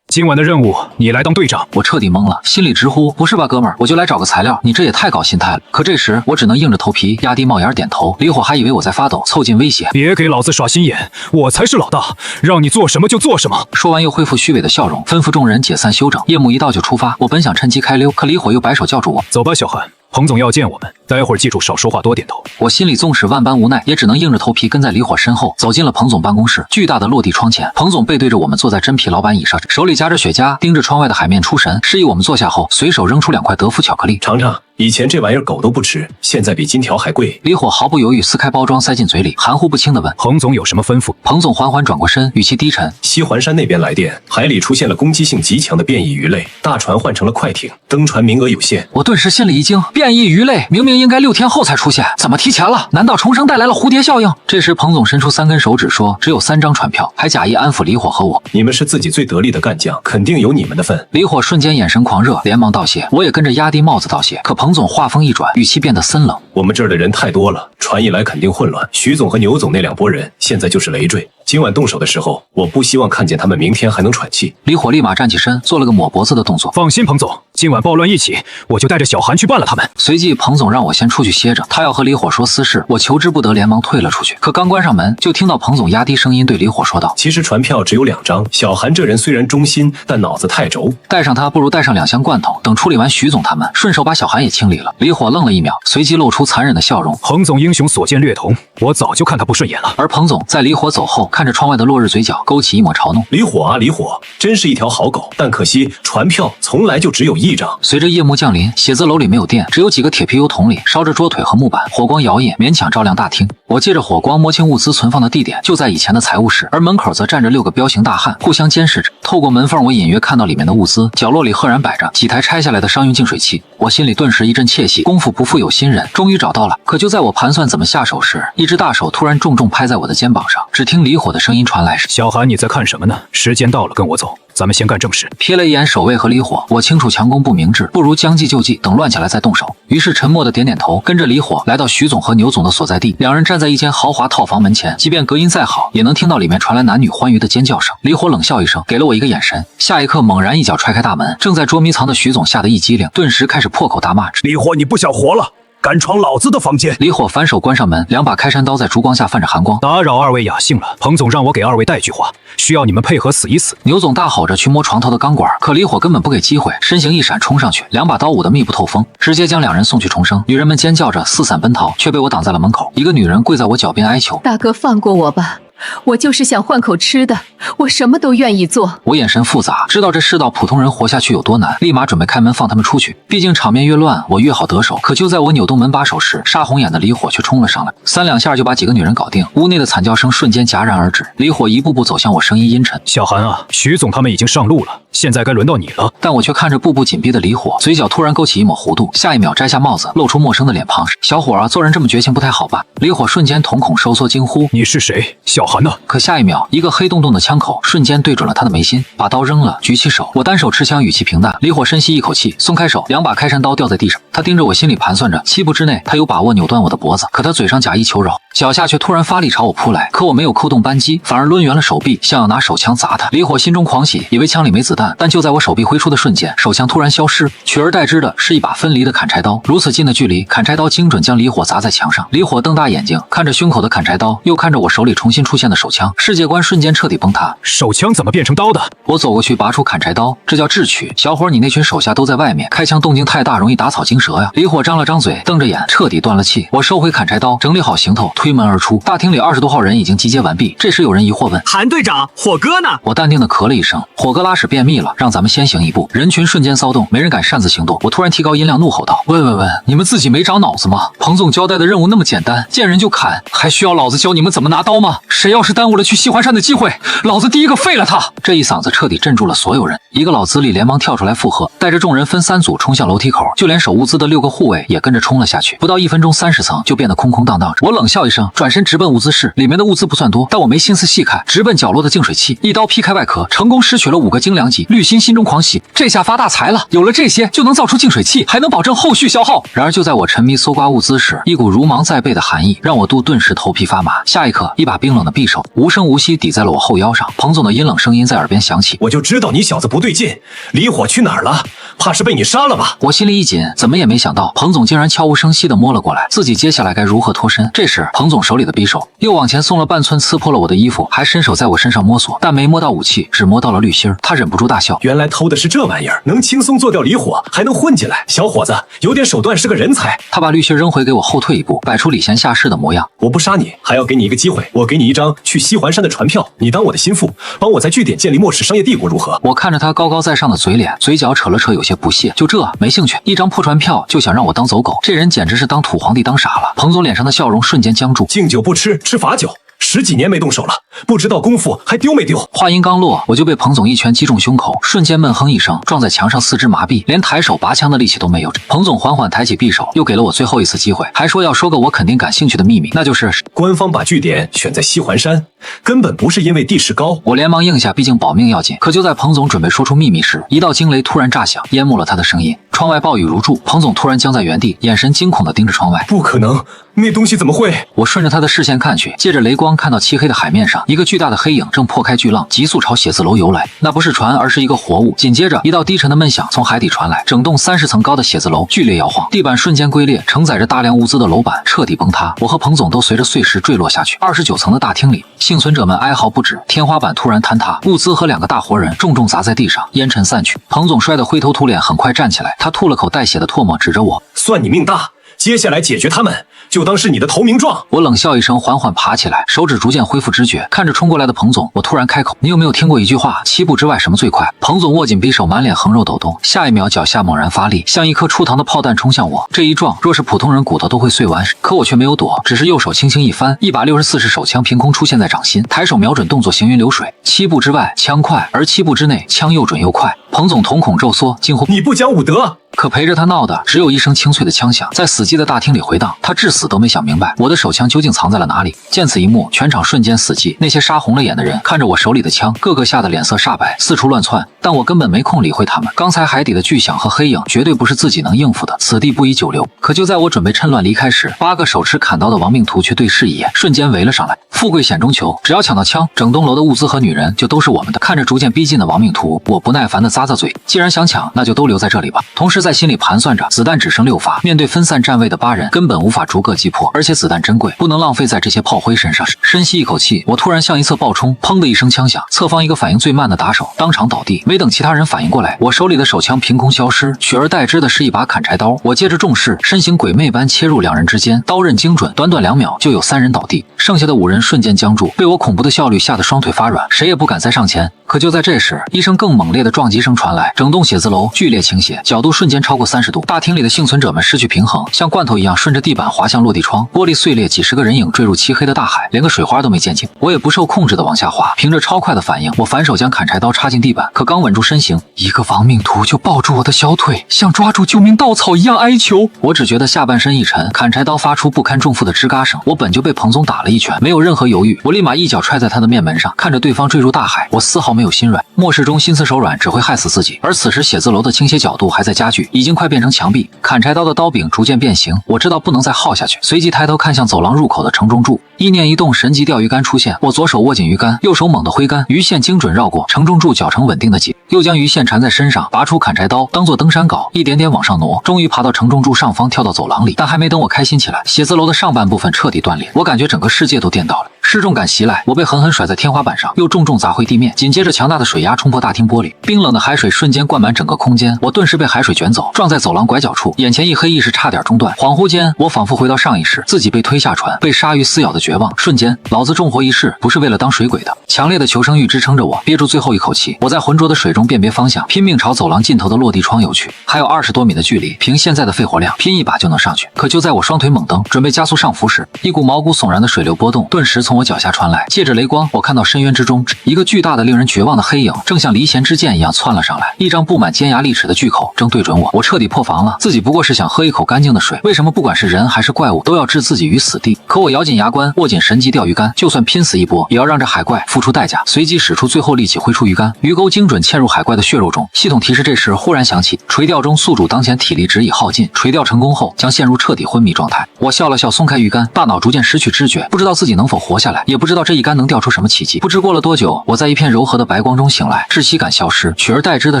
今晚的任务，你来当队长。”我彻底懵了，心里直呼：“不是吧，哥们儿，我就来找个材料，你这也太搞心态了。”可这时我只能硬着头皮压低帽檐点头。李火还以为我在发抖，凑近威胁：“别给老子耍心眼，我才是老大，让你做什么就做什么。”说完又恢复虚伪的笑容，吩咐众人解散休整。夜幕一到就出发。我本想趁机开溜，可李火又摆手叫住我：“走吧，小韩，彭总要见我们，待会儿记住少说话多点头。”我心里纵使万般无奈，也只能硬着头皮跟在李火身后，走进了彭总办公室。巨大的落地窗前，彭总背对着我们坐在真皮老板椅上，手里夹着雪茄，盯着窗外的海面出神，示意我们坐下后，随手扔出2块德芙巧克力：“尝尝，以前这玩意儿狗都不吃，现在比金条还贵。”李火毫不犹豫撕开包装塞进嘴里，含糊不清地问：“彭总有什么吩咐？”彭总缓缓转过身，语气低沉：“西环山那边来电，海里出现了攻击性极强的变异鱼类，大船换成了快艇，登船名额有限。”我顿时心里一惊，变异鱼类明明应该6天后才出现，怎么提前了？难道重生带来了蝴蝶效应？这时彭总伸出3根手指说：“只有3张船票。”还假意安抚李火和我：“你们是自己最得力的干将，肯定有你们的份。”李火瞬间眼神狂热，连忙道谢，我也跟着压低帽子道谢。可彭总话锋一转，语气变得森冷：“我们这儿的人太多了，船一来肯定混乱。徐总和牛总那2拨人现在就是累赘，今晚动手的时候，我不希望看见他们明天还能喘气。”李火立马站起身，做了个抹脖子的动作：“放心，彭总，今晚暴乱一起，我就带着小韩去办了他们。”随即彭总让我先出去歇着，他要和李火说私事，我求之不得，连忙退了出去。可刚关上门，就听到彭总压低声音对李火说道：“其实船票只有2张，小韩这人虽然忠心，但脑子太轴，带上他不如带上2箱罐头，等处理完徐总他们，顺手把小韩也清理了。”李火愣了1秒，随即露出残忍的笑容：“彭总英雄所见略同，我早就看他不顺眼了。”而彭总在李火走后，看着窗外的落日，嘴角勾起一抹嘲弄：“李火啊，李火，真是一条好狗，但可惜船票从来就只有1张。”随着夜幕降临，写字楼里没有电，只有几个铁皮油桶里烧着桌腿和木板，火光摇曳，勉强照亮大厅。我借着火光摸清物资存放的地点，就在以前的财务室，而门口则站着6个彪形大汉，互相监视着。透过门缝，我隐约看到里面的物资，角落里赫然摆着几台拆下来的商用净水器。我心里顿时一阵窃喜，功夫不负有心人，终于找到了。可就在我盘算怎么下手时，一只大手突然重重拍在我的肩膀上，只听李火的声音传来：“小韩，你在看什么呢？时间到了，跟我走。”咱们先干正事。瞥了一眼守卫和李火，我清楚强攻不明智，不如将计就计，等乱起来再动手。于是沉默的点点头，跟着李火来到徐总和牛总的所在地。两人站在一间豪华套房门前，即便隔音再好，也能听到里面传来男女欢愉的尖叫声。李火冷笑一声，给了我一个眼神，下一刻猛然一脚踹开大门。正在捉迷藏的徐总吓得一激灵，顿时开始破口大骂：“李火，你不想活了？敢闯老子的房间！”李火反手关上门，2把开山刀在烛光下泛着寒光。打扰2位雅兴了，彭总让我给2位带句话，需要你们配合死一死。牛总大吼着去摸床头的钢管，可李火根本不给机会，身形一闪冲上去，2把刀舞得密不透风，直接将2人送去重生。女人们尖叫着四散奔逃，却被我挡在了门口。一个女人跪在我脚边哀求：“大哥，放过我吧。我就是想换口吃的，我什么都愿意做。”我眼神复杂，知道这世道普通人活下去有多难，立马准备开门放他们出去。毕竟场面越乱，我越好得手。可就在我扭动门把手时，杀红眼的李火却冲了上来，3两下就把几个女人搞定。屋内的惨叫声瞬间戛然而止。李火一步步走向我，声音阴沉：“小韩啊，徐总他们已经上路了，现在该轮到你了。”但我却看着步步紧逼的李火，嘴角突然勾起一抹弧度，下一秒摘下帽子，露出陌生的脸庞：“小伙啊，做人这么绝情不太好吧？”李火瞬间瞳孔收缩，惊呼：“你是谁？小韩呢？”可下一秒，一个黑洞洞的枪口瞬间对准了他的眉心，把刀扔了，举起手，我单手持枪，语气平淡。李火深吸一口气，松开手，2把开山刀掉在地上。他盯着我，心里盘算着，7步之内他有把握扭断我的脖子。可他嘴上假意求饶，脚下却突然发力朝我扑来。可我没有扣动扳机，反而抡圆了手臂，像要拿手枪砸他。李火心中狂喜，以为枪里没子弹，但就在我手臂挥出的瞬间，手枪突然消失，取而代之的是一把分离的砍柴刀。如此近的距离，砍柴刀精准将李火砸在墙上。李火瞪大眼睛，看着胸口的砍柴刀，又看着我手里重新出现的手枪，世界观瞬间彻底崩塌。手枪怎么变成刀的？我走过去拔出砍柴刀，这叫智取。小伙，你那群手下都在外面，开枪动静太大，容易打草惊蛇呀。李火张了张嘴，瞪着眼，彻底断了气。我收回砍柴刀，整理好行头，推门而出。大厅里20多号人已经集结完毕。这时有人疑惑问：“韩队长，火哥呢？”我淡定的咳了一声，火哥拉屎便秘意了，让咱们先行一步。人群瞬间骚动，没人敢擅自行动。我突然提高音量怒吼道：喂，你们自己没长脑子吗？彭总交代的任务那么简单，见人就砍，还需要老子教你们怎么拿刀吗？谁要是耽误了去西环山的机会，老子第一个废了他！这一嗓子彻底镇住了所有人，一个老资历连忙跳出来附和，带着众人分3组冲向楼梯口，就连守物资的6个护卫也跟着冲了下去。不到1分钟，30层就变得空空荡荡。我冷笑一声，转身直奔物资室，里面的物资不算多，但我没心思细看，直奔角落的净水器，一刀劈开外壳，成功拾取了5个精良级。绿心心中狂喜，这下发大财了，有了这些就能造出净水器，还能保证后续消耗。然而就在我沉迷搜刮物资时，一股如芒在背的寒意让我顿时头皮发麻。下一刻，一把冰冷的匕首无声无息抵在了我后腰上。彭总的阴冷声音在耳边响起：我就知道你小子不对劲，离火去哪儿了？怕是被你杀了吧？我心里一紧，怎么也没想到彭总竟然悄无声息地摸了过来，自己接下来该如何脱身？这时彭总手里的匕首又往前送了半寸，刺破了我的衣服，还伸手在我身上摸索，但没摸到武器，只摸到了滤芯。他忍不住大笑：原来偷的是这玩意儿，能轻松做掉离火，还能混进来，小伙子有点手段，是个人才。他把滤芯扔回给我，后退一步，摆出礼贤下士的模样：我不杀你，还要给你一个机会，我给你一张去西环山的船票，你当我的心腹，帮我在据点建立末世商业帝国，如何？我看着他高高在上的嘴脸，嘴角扯了扯，有些不屑。就这没兴趣，一张破船票就想让我当走狗，这人简直是当土皇帝当傻了。彭总脸上的笑容瞬间僵住，敬酒不吃吃罚酒，10几年没动手了，不知道功夫还丢没丢。话音刚落，我就被彭总一拳击中胸口，瞬间闷哼一声，撞在墙上，四肢麻痹，连抬手拔枪的力气都没有。彭总缓缓抬起匕首，又给了我最后一次机会，还说要说个我肯定感兴趣的秘密，那就是官方把据点选在西环山，根本不是因为地势高。我连忙应下，毕竟保命要紧。可就在彭总准备说出秘密时，一道惊雷突然炸响，淹没了他的声音。窗外暴雨如注，彭总突然僵在原地，眼神惊恐地盯着窗外。不可能，那东西怎么会？我顺着他的视线看去，借着雷光看到漆黑的海面上，一个巨大的黑影正破开巨浪，急速朝写字楼游来。那不是船，而是一个活物。紧接着，一道低沉的闷响从海底传来，整栋30层高的写字楼剧烈摇晃，地板瞬间龟裂，承载着大量物资的楼板彻底崩塌。我和彭总都随着碎石坠落下去。29层的大厅里，幸存者们哀嚎不止，天花板突然坍塌，物资和2个大活人重重砸在地上，烟尘散去。彭总摔得灰头土脸，很快站起来，他吐了口带血的唾沫，指着我：算你命大，接下来解决他们，就当是你的投名状。我冷笑一声，缓缓爬起来，手指逐渐恢复知觉，看着冲过来的彭总，我突然开口：你有没有听过一句话，7步之外什么最快？彭总握紧匕首，满脸横肉抖动，下一秒脚下猛然发力，像一颗出膛的炮弹冲向我。这一撞，若是普通人骨头都会碎完，可我却没有躲，只是右手轻轻一翻，一把64式手枪凭空出现在掌心，抬手瞄准，动作行云流水。7步之外枪快，而7步之内枪又准又快。彭总瞳孔骤缩，惊呼：你不讲武德！可陪着他闹的只有一声清脆的枪响，在死寂的大厅里回荡。他至死都没想明白我的手枪究竟藏在了哪里。见此一幕，全场瞬间死寂。那些杀红了眼的人看着我手里的枪，个个吓得脸色煞白，四处乱窜。但我根本没空理会他们。刚才海底的巨响和黑影绝对不是自己能应付的，此地不宜久留。可就在我准备趁乱离开时，8个手持砍刀的亡命徒却对视一眼，瞬间围了上来。富贵险中求，只要抢到枪，整栋楼的物资和女人就都是我们的。看着逐渐逼近的亡命徒，我不耐烦地咂咂嘴，既然想抢，那就都留在这里吧。同时在心里盘算着，子弹只剩6发，面对分散站位的8人，根本无法逐个击破，而且子弹珍贵，不能浪费在这些炮灰身上。深吸一口气，我突然向一侧暴冲，砰的一声枪响，侧方一个反应最慢的打手当场倒地。没等其他人反应过来，我手里的手枪凭空消失，取而代之的是一把砍柴刀。我借着重势，身形鬼魅般切入2人之间，刀刃精准，短短2秒就有3人倒地，剩下的5人瞬间僵住，被我恐怖的效率吓得双腿发软，谁也不敢再上前。可就在这时，一声更猛烈的撞击声传来，整栋写字楼剧烈倾斜，角度瞬间超过30度。大厅里的幸存者们失去平衡，像罐头一样顺着地板滑向落地窗，玻璃碎裂，几10个人影坠入漆黑的大海，连个水花都没溅进。我也不受控制的往下滑，凭着超快的反应，我反手将砍柴刀插进地板，可刚稳住身形，一个亡命徒就抱住我的小腿，像抓住救命稻草一样哀求。我只觉得下半身一沉，砍柴刀发出不堪重负的吱嘎声。我本就被彭总打了一拳，没有任何犹豫，我立马一脚踹在他的面门上，看着对方坠入大海，我丝毫没有心软。末世中心慈手软只会害死自己，而此时写字楼的倾斜角度还在加剧，已经快变成墙壁。砍柴刀的刀柄逐渐变形，我知道不能再耗下去，随即抬头看向走廊入口的城中柱，意念一动，神级钓鱼竿出现。我左手握紧鱼竿，右手猛地挥竿，鱼线精准绕过城中柱，绞成稳定的结，又将鱼线缠在身上，拔出砍柴刀当做登山镐，一点点往上挪，终于爬到城中柱上方，跳到走廊里。但还没等我开心起来，写字楼的上半部分彻底断裂，我感觉整个世界都颠倒了。失重感袭来，我被狠狠甩在天花板上，又重重砸回地面。紧接着，强大的水压冲破大厅玻璃，冰冷的海水瞬间灌满整个空间，我顿时被海水卷走，撞在走廊拐角处，眼前一黑，意识差点中断。恍惚间，我仿佛回到上一世，自己被推下船，被鲨鱼撕咬的绝望。瞬间，老子重活一世不是为了当水鬼的。强烈的求生欲支撑着我，憋住最后一口气，我在浑浊的水中辨别方向，拼命朝走廊尽头的落地窗游去。还有20多米的距离，凭现在的肺活量，拼一把就能上去。可就在我双腿猛蹬，准备加速上浮时，一股毛骨悚然的水流波动顿时从我脚下传来。借着雷光，我看到深渊之中，一个巨大的、令人绝望的黑影，正像离弦之箭一样窜了上来，一张布满尖牙利齿的巨口正对准我。我彻底破防了，自己不过是想喝一口干净的水，为什么不管是人还是怪物，都要置自己于死地？可我咬紧牙关，握紧神级钓鱼竿，就算拼死一搏，也要让这海怪付出代价。随即使出最后力气，挥出鱼竿，鱼钩精准嵌入海怪的血肉中。系统提示这时忽然响起，垂钓中宿主当前体力值已耗尽，垂钓成功后将陷入彻底昏迷状态。我笑了笑，松开鱼竿，大脑逐渐失去知觉，不知道自己能否活下来，也不知道这一竿能钓出什么奇迹。不知过了多久，我在一片柔和的白光中醒来，窒息感消失，取而代之的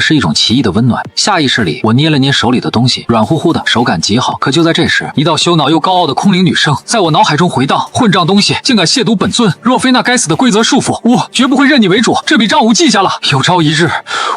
是一种奇异的温暖。下意识里，我捏了捏手里的东西，软乎乎的，手感极好。可就在这时，一道羞恼又高傲的空灵女声在我脑海中回荡：混账东西，竟敢亵渎本尊！若非那该死的规则束缚，我绝不会认你为主。这笔账我记下了，有朝一日，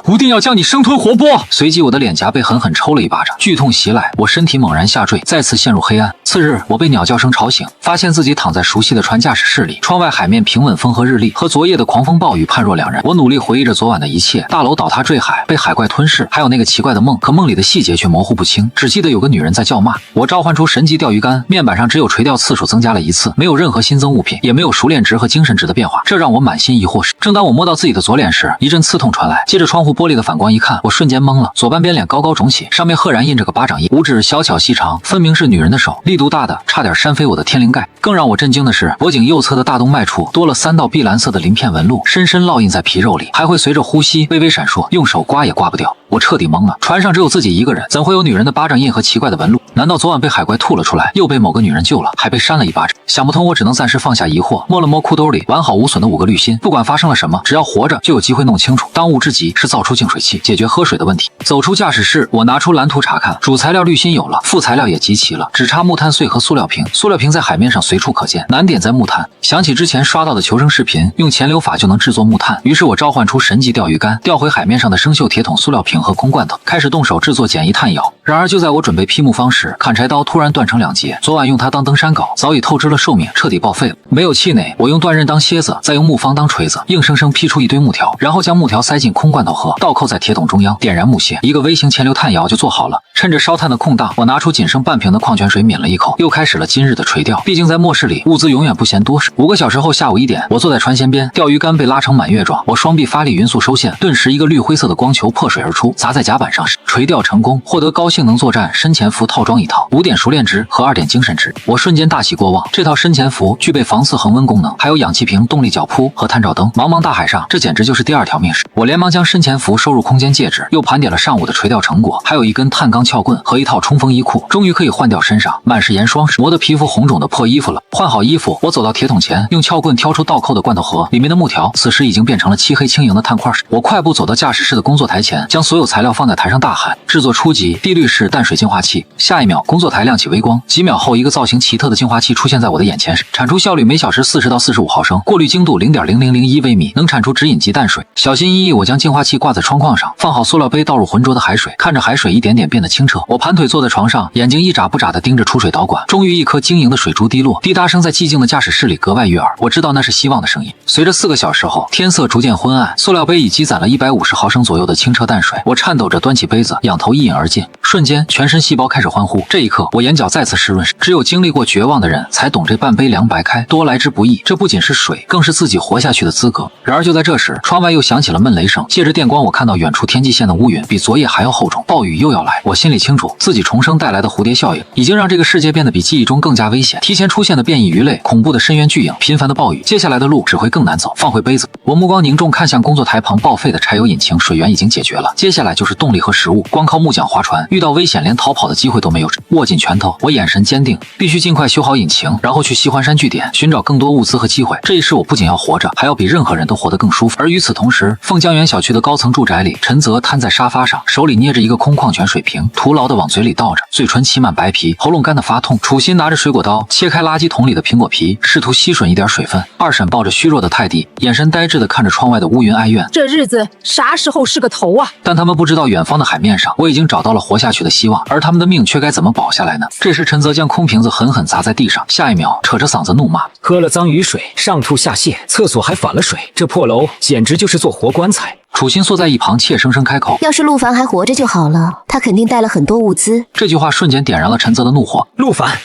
吾定要将你生吞活剥。随即，我的脸颊被狠狠抽了一巴掌，剧痛袭来，我身体猛然下坠，再次陷入黑暗。次日，我被鸟叫声吵醒，发现自己躺在熟悉的船驾驶室里，窗外海面平稳，风和日丽，和昨夜的狂风暴雨判若两人。我努力回忆着昨晚的一切，大楼倒塌坠海，被海怪吞噬，还有那个奇怪的梦，可梦里的细节却模糊不清，只记得有个女人在叫骂。我召唤出神级钓鱼竿，面板上只有垂钓次数增加了1次，没有任何新增物品，也没有熟练值和精神值的变化，这让我满心疑惑。正当我摸到自己的左脸时，一阵刺痛传来，接着窗户玻璃的反光一看，我瞬间懵了，左半边脸高高肿起，上面赫然印着个巴掌印，五指小巧细长，分明是女人的手，力度大的差点扇飞我的天灵盖。更让我震惊的是，脖颈右侧的大动脉处多了3道碧蓝色的鳞片纹路，深深烙印在皮肉里，还会随着呼吸微微闪烁，用手刮也刮不掉。我彻底懵了，船上只有自己一个人，怎会有女人的巴掌印和奇怪的纹路？难道昨晚被海怪吐了出来，又被某个女人救了，还被扇了一巴掌？想不通，我只能暂时放下疑惑，摸了摸裤兜里完好无损的5个滤芯，不管发生了什么，只要活着就有机会弄清楚。当务之急是造出净水器，解决喝水的问题。走出驾驶室，我拿出蓝图查看，主材料滤芯有了，副材料也集齐了，只差木炭碎和塑料瓶。塑料瓶在海面上随处可见，难点在木炭。想起之前刷到的求生视频，用潜流法就能制作木炭，于是我召唤出神级钓鱼竿，钓回海面上的生锈铁桶、塑料瓶和空罐头，开始动手制作简易炭窑。然而就在我准备劈木方时，砍柴刀突然断成2截，昨晚用它当登山镐，早已透支了寿命，彻底报废了。没有气馁，我用断刃当楔子，再用木方当锤子，硬生生劈出一堆木条，然后将木条塞进空罐头盒，倒扣在铁桶中央，点燃木屑，一个微型潜流炭窑就做好了。趁着烧炭的空档，我拿出仅剩半瓶的矿泉水抿了一口，又开始了今日的垂钓。毕竟在末世里，物资永远不嫌多。5个小时后下午1点，我坐在船舷边，钓鱼竿被拉成满月状，我双臂发力匀速收线，顿时一个绿灰色的光球破水而出，砸在甲板上，垂钓成功，获得高性能作战深潜服套装1套，5点熟练值和2点精神值。我瞬间大喜过望，这套深潜服具备防刺恒温功能，还有氧气瓶、动力脚扑和探照灯。茫茫大海上，这简直就是第2条命使。我连忙将深潜服收入空间戒指，又盘点了上午的垂钓成果，还有一根碳钢撬棍和一套冲锋衣裤，终于可以换掉身上满是盐霜磨得皮肤红肿的破衣服了。换好衣服，我走到铁桶前，用撬棍挑出倒扣的罐头盒，里面的木条此时已经变成了漆黑轻盈的碳块。我快步走到驾驶室的工作台前，将所有材料放在台上，大喊：制作初级滴滤式淡水净化器。下一秒，工作台亮起微光，几秒后，一个造型奇特的净化器出现在我的眼前，产出效率每小时40到45毫升，过滤精度0.0001微米，能产出直饮级淡水。小心翼翼，我将净化器挂在窗框上，放好塑料杯，倒入浑浊的海水，看着海水一点点变得清澈。我盘腿坐在床上，眼睛一眨不眨地盯着出水导管。终于，一颗晶莹的水珠滴落，滴答声在寂静的驾驶室里格外悦耳。我知道那是希望的声音。随着4个小时后，天色逐渐昏暗，塑料杯已积攒了150毫升左右的清澈淡水。我颤抖着端起杯子，仰头一饮而尽。瞬间，全身细胞开始欢呼。这一刻，我眼角再次湿润。只有经历过绝望的人才懂这半杯凉白开多来之不易。这不仅是水，更是自己活下去的资格。然而就在这时，窗外又响起了闷雷声。借着电光，我看到远处天际线的乌云比昨夜还要厚重，暴雨又要来。我心里清楚，自己重生带来的蝴蝶效应已经让这个世界变得比记忆中更加危险。提前出现的变异鱼类、恐怖的深渊巨影、频繁的暴雨，接下来的路只会更难走。放回杯子，我目光凝重看向工作台旁报废的柴油引擎，水源已经解决了，接下来就是动力和食物。光靠木桨划船，遇遇到危险连逃跑的机会都没有，握紧拳头，我眼神坚定，必须尽快修好引擎，然后去西环山据点寻找更多物资和机会。这一世我不仅要活着，还要比任何人都活得更舒服。而与此同时，凤江园小区的高层住宅里，陈泽瘫在沙发上，手里捏着一个空矿泉水瓶，徒劳的往嘴里倒着，嘴唇起满白皮，喉咙干得发痛。楚心拿着水果刀切开垃圾桶里的苹果皮，试图吸吮一点水分。二婶抱着虚弱的泰迪，眼神呆滞的看着窗外的乌云哀怨。这日子啥时候是个头啊？但他们不知道，远方的海面上，我已经找到了活下去的希望，而他们的命却该怎么保下来呢？这时，陈泽将空瓶子狠狠砸在地上，下一秒扯着嗓子怒骂：“喝了脏雨水，上吐下泻，厕所还反了水，这破楼简直就是座活棺材。”楚心缩在一旁，怯生生开口：“要是陆凡还活着就好了，他肯定带了很多物资。”这句话瞬间点燃了陈泽的怒火。陆凡，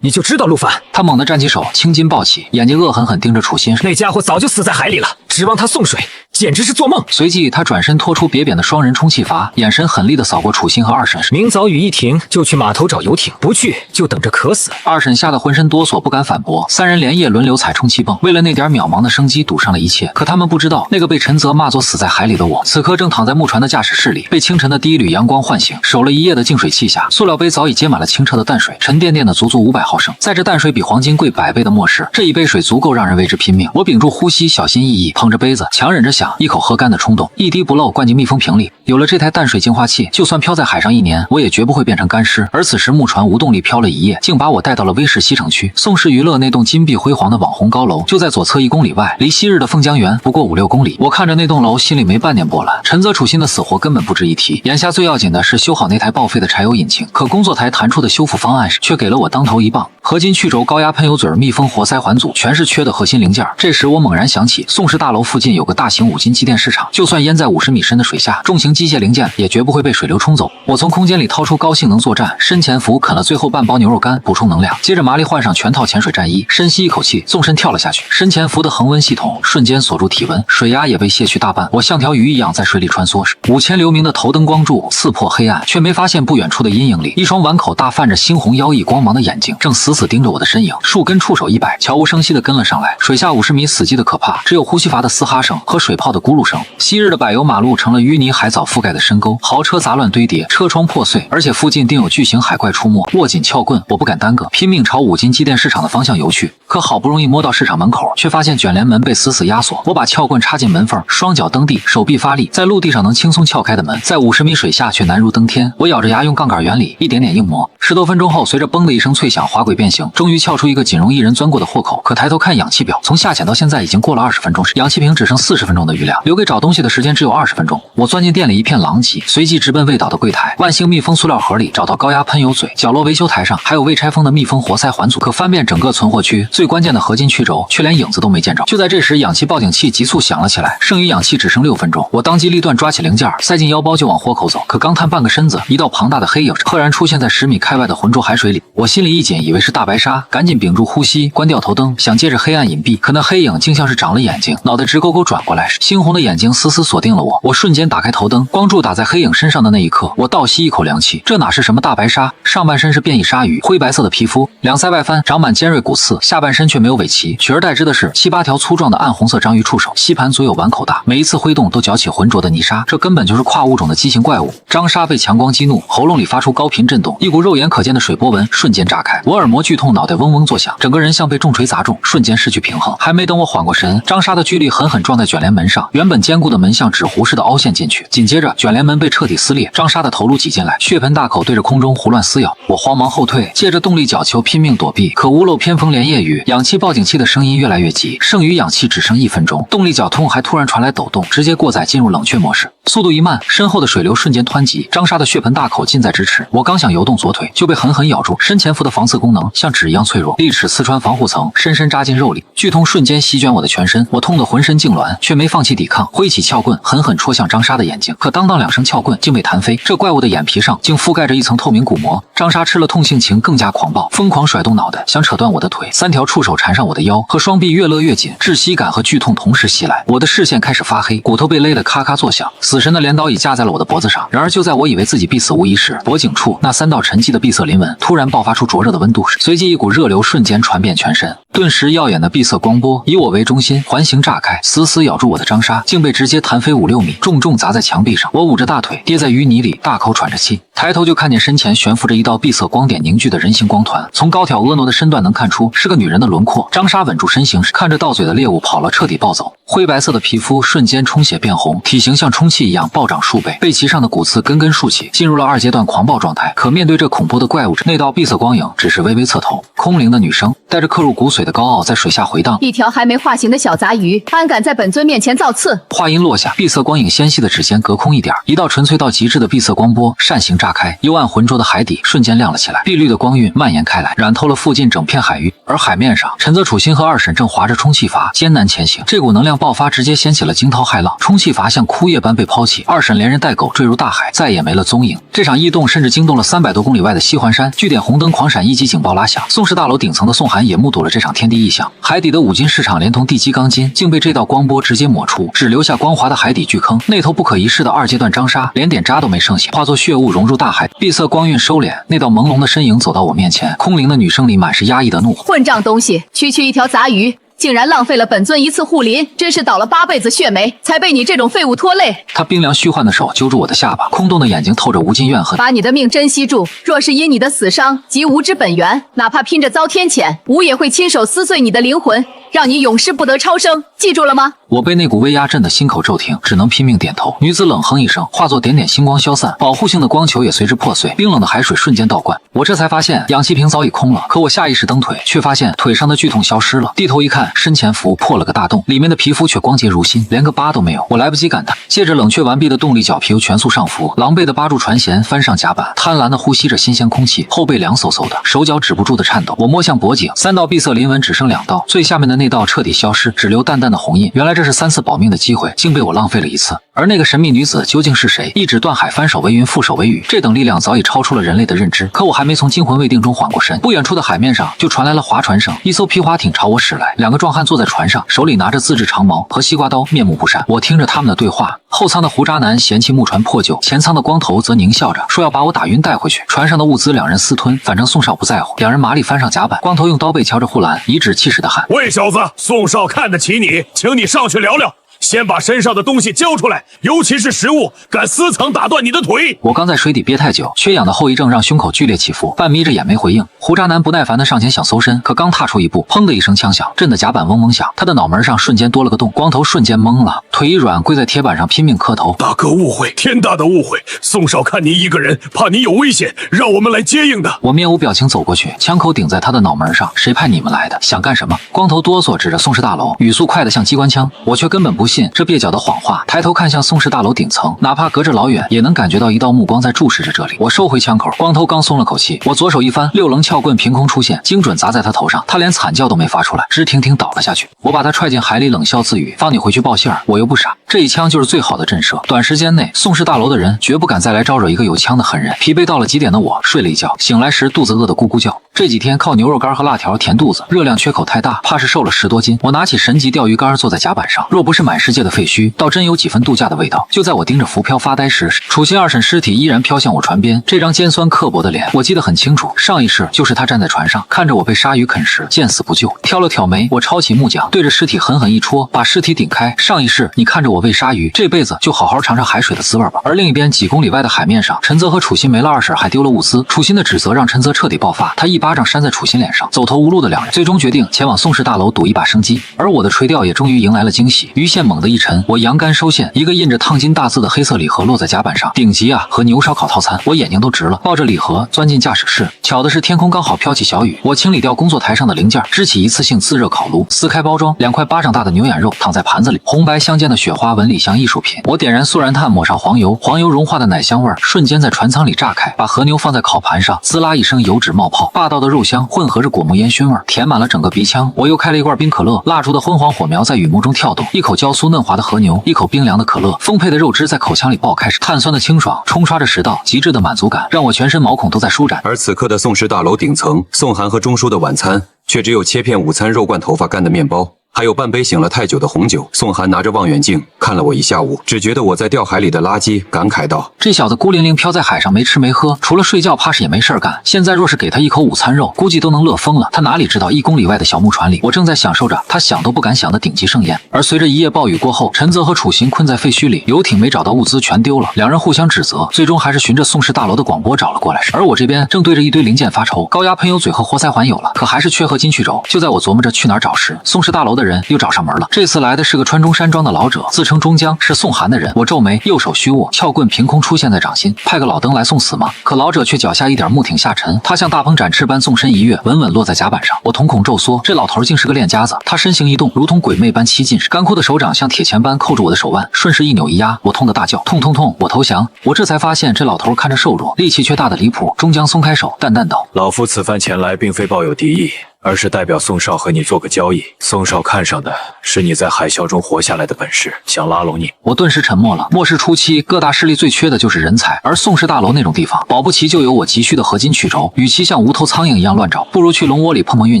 你就知道陆凡？他猛地站起手，青筋暴起，眼睛恶狠狠盯着楚心。那家伙早就死在海里了，指望他送水，简直是做梦。随即，他转身拖出瘪扁的双人充气阀，眼神狠厉地扫过楚心和二婶。明早雨一停，就去码头找游艇，不去就等着渴死。二婶吓得浑身哆嗦，不敢反驳。三人连夜轮流踩充气泵，为了那点渺茫的生机，赌上了一切。可他们不知道，那个被陈泽骂作死在海里的我，此刻正躺在木船的驾驶室里，被清晨的第一缕阳光唤醒。守了一夜的净水器下，塑料杯早已接满了清澈的淡水，沉甸甸的足足500毫升。在这淡水比黄金贵100倍的末世，这一杯水足够让人为之拼命。我屏住呼吸，小心翼翼捧着杯子，强忍着想一口喝干的冲动，一滴不漏灌进密封瓶里。有了这台淡水净化器，就算漂在海上1年，我也绝不会变成干尸。而此时木船无动力漂了一夜，竟把我带到了威市西城区宋氏娱乐那栋金碧辉煌的网红高楼，就在左侧1公里外，离昔日的凤江园不过5-6公里。我看着那栋楼，心里没半点波澜。陈泽楚心的死活根本不值一提，眼下最要紧的是修好那台报废的柴油引擎。可工作台弹出的修复方案却给了我当头一棒，合金去轴、高压喷油嘴、密封活塞环组，全是缺的核心零件。这时我猛然想起，宋氏大楼附近有个大型5金机电市场，就算淹在50米深的水下，重型机械零件也绝不会被水流冲走。我从空间里掏出高性能作战深潜服，啃了最后半包牛肉干补充能量，接着麻利换上全套潜水战衣，深吸一口气，纵身跳了下去。深潜服的恒温系统瞬间锁住体温，水压也被卸去大半。我像条鱼一样在水里穿梭时，5000流明的头灯光柱刺破黑暗，却没发现不远处的阴影里，一双碗口大泛着猩红妖异光芒的眼睛正死死盯着我的身影。树根触手一摆，悄无声息地跟了上来。水下50米死寂的可怕，只有呼吸阀的嘶哈声和水泡的咕噜声。昔日的柏油马路成了淤泥海藻覆盖的深沟，豪车杂乱堆叠，车窗破碎，而且附近定有巨型海怪出没。握紧撬棍，我不敢耽搁，拼命朝5金机电市场的方向游去。可好不容易摸到市场门口，却发现卷帘门被死死压锁。我把撬棍插进门缝，双脚蹬地，手臂发力，在陆地上能轻松撬开的门，在50米水下却难如登天。我咬着牙用杠杆原理一点点硬磨，10多分钟后，随着嘣的一声脆响，滑轨变形，终于撬出一个仅容一人钻过的豁口。可抬头看氧气表，从下潜到现在已经过了20分钟，氧气瓶只剩40分钟的余量，留给找东西的时间只有20分钟。我钻进店里一片狼藉，随即直奔未倒的柜台。万幸密封塑料盒里找到高压喷油嘴，角落维修台上还有未拆封的密封活塞环组。可翻遍整个存货区，最关键的合金去轴却连影子都没见着。就在这时，氧气报警器急速响了起来，剩余氧气只剩6分钟。我当机立断抓起零件，塞进腰包就往豁口走。可刚探半个身子，一道庞大的黑影赫然出现在10米开外的浑浊海水里。我心里一紧，以为是大白鲨，赶紧屏住呼吸，关掉头灯，想借着黑暗隐蔽。可那黑影竟像是长了眼睛，脑袋直勾勾转过来，猩红的眼睛死死锁定了我。我瞬间打开头灯，光柱打在黑影身上的那一刻，我倒吸一口凉气。这哪是什么大白鲨，上半身是变异鲨鱼，灰白色的皮肤，两腮外翻，长满尖锐骨刺，下半身却没有尾鳍，取而代之的是7、8条粗壮的暗红色章鱼触手，吸盘足有碗口大，每一次挥动都搅起浑浊的泥沙。这根本就是跨物种的畸形怪物。张沙被强光激怒，喉咙里发出高频震动，一股肉眼可见的水波纹瞬间炸开，我耳膜剧痛，脑袋嗡嗡作响，整个人像被重锤砸中，瞬间失去平衡。还没等我缓过神，张沙的巨力狠狠撞在卷帘门上，原本坚固的门像纸糊似的凹陷进去，紧接着卷帘门被彻底撕裂，张沙的头颅挤进来，血盆大口对着空中胡乱撕咬。我慌忙后退，借着动力角球拼命躲避，可屋漏偏逢连夜雨，氧气报警器的声音越来越急，剩余氧气只剩1分钟，动力绞痛还突然传来抖动，直接过载进入冷却模式。速度一慢，身后的水流瞬间湍急，张沙的血盆大口近在咫尺。我刚想游动左腿，就被狠狠咬住。深潜服的防刺功能像纸一样脆弱，利齿刺穿防护层，深深扎进肉里，剧痛瞬间席卷我的全身。我痛得浑身痉挛，却没放弃抵抗，挥起撬棍狠狠戳向张沙的眼睛。可当当2声，撬棍竟被弹飞，这怪物的眼皮上竟覆盖着一层透明骨膜。张沙吃了痛，性情更加狂暴，疯狂甩动脑袋，想扯断我的腿。3条触手缠上我的腰和双臂，越勒越紧，窒息感和剧痛同时袭来，我的视线开始发黑，骨头被勒得咔咔作响。死神的镰刀已架在了我的脖子上。然而就在我以为自己必死无疑时，脖颈处那3道沉寂的闭塞鳞纹突然爆发出灼热的温度，随即一股热流瞬间传遍全身，顿时耀眼的闭塞光波以我为中心环形炸开，死死咬住我的张沙竟被直接弹飞5、6米，重重砸在墙壁上。我捂着大腿跌在淤泥里，大口喘着气。抬头就看见身前悬浮着一道碧色光点凝聚的人形光团，从高挑婀娜的身段能看出是个女人的轮廓。张莎稳住身形，看着到嘴的猎物跑了，彻底暴走。灰白色的皮肤瞬间充血变红，体型像充气一样暴涨数倍，背鳍上的骨刺根根竖起，进入了2阶段狂暴状态。可面对这恐怖的怪物，那道碧色光影只是微微侧头。空灵的女声带着刻入骨髓的高傲在水下回荡。一条还没化形的小杂鱼，安敢在本尊面前造次？话音落下，碧色光影纤细的指尖隔空一点，一道纯粹到极致的碧色光波扇形炸开，幽暗浑浊的海底瞬间亮了起来，碧绿的光晕蔓延开来，染透了附近整片海域。而海面上，陈泽、楚心和二婶正划着充气筏艰难前行。这股能量爆发，直接掀起了惊涛骇浪，充气筏像枯叶般被抛弃，二婶连人带狗坠入大海，再也没了踪影。这场异动甚至惊动了300多公里外的西环山，据点红灯狂闪，1级警报拉响。宋氏大楼顶层的宋寒也目睹了这场天地异象，海底的5金市场连同地基钢筋竟被这道光波直接抹除，只留下光滑的海底巨坑。那头不可一世的2阶段张莎连点渣都没剩下，化作血雾融入大海。碧色光晕收敛，那道朦胧的身影走到我面前，空灵的女声里满是压抑的怒火。混账东西，区区一条杂鱼，竟然浪费了本尊一次护林，真是倒了8辈子血霉，才被你这种废物拖累。他冰凉虚幻的手揪住我的下巴，空洞的眼睛透着无尽怨恨。把你的命珍惜住，若是因你的死伤及无知本源，哪怕拼着遭天谴，吾也会亲手撕碎你的灵魂，让你永世不得超生，记住了吗？我被那股威压震得心口骤停，只能拼命点头。女子冷哼一声，化作点点星光消散，保护性的光球也随之破碎，冰冷的海水瞬间倒灌。我这才发现氧气瓶早已空了，可我下意识蹬腿，却发现腿上的剧痛消失了。低头一看，身前符破了个大洞，里面的皮肤却光洁如新，连个疤都没有。我来不及感叹，借着冷却完毕的动力，脚皮又全速上浮，狼狈地扒住船舷，翻上甲板，贪婪地呼吸着新鲜空气，后背凉飕飕的，手脚止不住的颤抖。我摸向脖颈，3道碧色鳞纹只剩2道，最下面的那道彻底消失，只留淡淡的红印。原来这是3次保命的机会，竟被我浪费了1次。而那个神秘女子究竟是谁？一指断海，翻手为云，覆手为雨，这等力量早已超出了人类的认知。可我还没从惊魂未定中缓过神，不远处的海面上就传来了划船声，一艘皮划艇朝我驶来，2个壮汉坐在船上，手里拿着自制长矛和西瓜刀，面目不善。我听着他们的对话，后舱的胡渣男嫌弃木船破旧，前舱的光头则狞笑着说要把我打晕带回去。船上的物资2人私吞，反正宋少不在乎。2人麻利翻上甲板，光头用刀背敲着护栏，颐指气使地喊：“喂，小子，宋少看得起你，请你上去聊聊。先把身上的东西交出来，尤其是食物，敢私藏打断你的腿！”我刚在水底憋太久，缺氧的后遗症让胸口剧烈起伏，半眯着眼没回应。胡渣男不耐烦地上前想搜身，可刚踏出一步，砰的一声枪响，震得甲板嗡嗡响，他的脑门上瞬间多了个洞。光头瞬间懵了，腿一软，跪在铁板上拼命磕头：“大哥误会，天大的误会！宋少看你一个人，怕你有危险，让我们来接应的。”我面无表情走过去，枪口顶在他的脑门上：“谁派你们来的？想干什么？”光头哆嗦指着宋氏大楼，语速快得像机关枪。我却根本不信这蹩脚的谎话，抬头看向宋氏大楼顶层，哪怕隔着老远，也能感觉到一道目光在注视着这里。我收回枪口，光头刚松了口气，我左手一翻，6棱撬棍凭空出现，精准砸在他头上，他连惨叫都没发出来，直挺挺倒了下去。我把他踹进海里，冷笑自语：“放你回去报信儿，我又不傻。”这一枪就是最好的震慑。短时间内，宋氏大楼的人绝不敢再来招惹一个有枪的狠人。疲惫到了极点的我睡了一觉，醒来时肚子饿得咕咕叫。这几天靠牛肉干和辣条填肚子，热量缺口太大，怕是瘦了10多斤。我拿起神级钓鱼竿，坐在甲板上，若不是满世界的废墟，倒真有几分度假的味道。就在我盯着浮漂发呆时，楚心二婶尸体依然飘向我船边，这张尖酸刻薄的脸我记得很清楚，上一世就是她站在船上，看着我被鲨鱼啃食，见死不救。挑了挑眉，我抄起木桨，对着尸体狠狠一戳，把尸体顶开。上一世你看着我喂鲨鱼，这辈子就好好尝尝海水的滋味吧。而另一边几公里外的海面上，陈泽和楚心没了二婶，还丢了物资。楚心的指责让陈泽彻底爆发，他一巴掌扇在楚心脸上，走投无路的2人最终决定前往宋氏大楼赌一把生机。而我的垂钓也终于迎来了惊喜，鱼线猛地一沉，我扬竿收线，一个印着烫金大字的黑色礼盒落在甲板上，顶级啊，和牛烧烤套餐，我眼睛都直了。抱着礼盒钻进驾驶室，巧的是天空刚好飘起小雨，我清理掉工作台上的零件，支起一次性自热烤炉，撕开包装，2块巴掌大的牛眼肉躺在盘子里，红白相间的雪花纹理像艺术品。我点燃速燃炭，抹上黄油，黄油融化的奶香味瞬间在船舱里炸开，把和牛放在烤盘上，滋啦一声油脂冒泡，霸道的肉香混合着果木烟熏味填满了整个鼻腔。我又开了一罐冰可乐，蜡烛的昏黄火苗在雨幕中跳动，一口焦酥嫩滑的和牛，一口冰凉的可乐，丰沛的肉汁在口腔里爆开，碳酸的清爽冲刷着食道，极致的满足感让我全身毛孔都在舒展。而此刻的宋氏大楼顶层，宋寒和钟叔的晚餐却只有切片午餐肉罐头发干的面包。还有半杯醒了太久的红酒。宋寒拿着望远镜看了我一下午，只觉得我在掉海里的垃圾，感慨道：这小子孤零零飘在海上，没吃没喝，除了睡觉怕是也没事干。现在若是给他一口午餐肉，估计都能乐疯了。他哪里知道1公里外的小木船里，我正在享受着他想都不敢想的顶级盛宴。而随着一夜暴雨过后，陈泽和楚行困在废墟里，游艇没找到物资全丢了，两人互相指责，最终还是循着宋氏大楼的广播找了过来。而我这边正对着一堆零件发愁，高压喷油嘴和活塞环有了，可还是缺合金曲轴。就在我琢磨着去哪儿找时，宋氏大楼的人又找上门了。这次来的是个穿中山装的老者，自称中将，是宋寒的人。我皱眉，右手虚握，撬棍凭空出现在掌心，派个老登来送死吗？可老者却脚下一点木挺下沉，他像大鹏展翅般纵身一跃，稳稳落在甲板上。我瞳孔骤缩，这老头竟是个练家子。他身形一动，如同鬼魅般欺近，干枯的手掌像铁钳般扣住我的手腕，顺势一扭一压，我痛得大叫：痛痛痛！我投降！我这才发现这老头看着瘦弱，力气却大得离谱。中将松开手，淡淡道：老夫此番前来，并非抱有敌意，而是代表宋少和你做个交易。宋少看上的是你在海啸中活下来的本事，想拉拢你。我顿时沉默了。末世初期，各大势力最缺的就是人才，而宋氏大楼那种地方，保不齐就有我急需的合金曲轴。与其像无头苍蝇一样乱找，不如去龙窝里碰碰运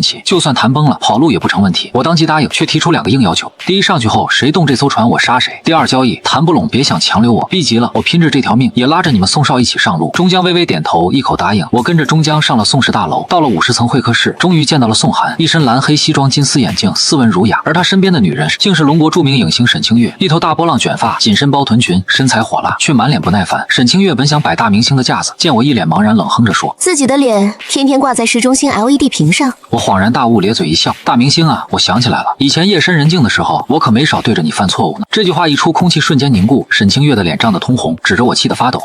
气。就算谈崩了，跑路也不成问题。我当即答应，却提出2个硬要求：第一，上去后谁动这艘船，我杀谁；第二，交易谈不拢，别想强留我。逼急了，我拼着这条命，也拉着你们宋少一起上路。中将微微点头，一口答应。我跟着中将上了宋氏大楼，到了50层会客室，终于见到了宋寒，一身蓝黑西装，金丝眼镜，斯文儒雅。而他身边的女人，竟是龙国著名影星沈清月，一头大波浪卷发，紧身包臀裙，身材火辣，却满脸不耐烦。沈清月本想摆大明星的架子，见我一脸茫然，冷哼着说：自己的脸天天挂在市中心 LED 屏上。我恍然大悟，咧嘴一笑：大明星啊，我想起来了，以前夜深人静的时候，我可没少对着你犯错误呢。这句话一出，空气瞬间凝固，沈清月的脸涨得通红，指着我气得发抖：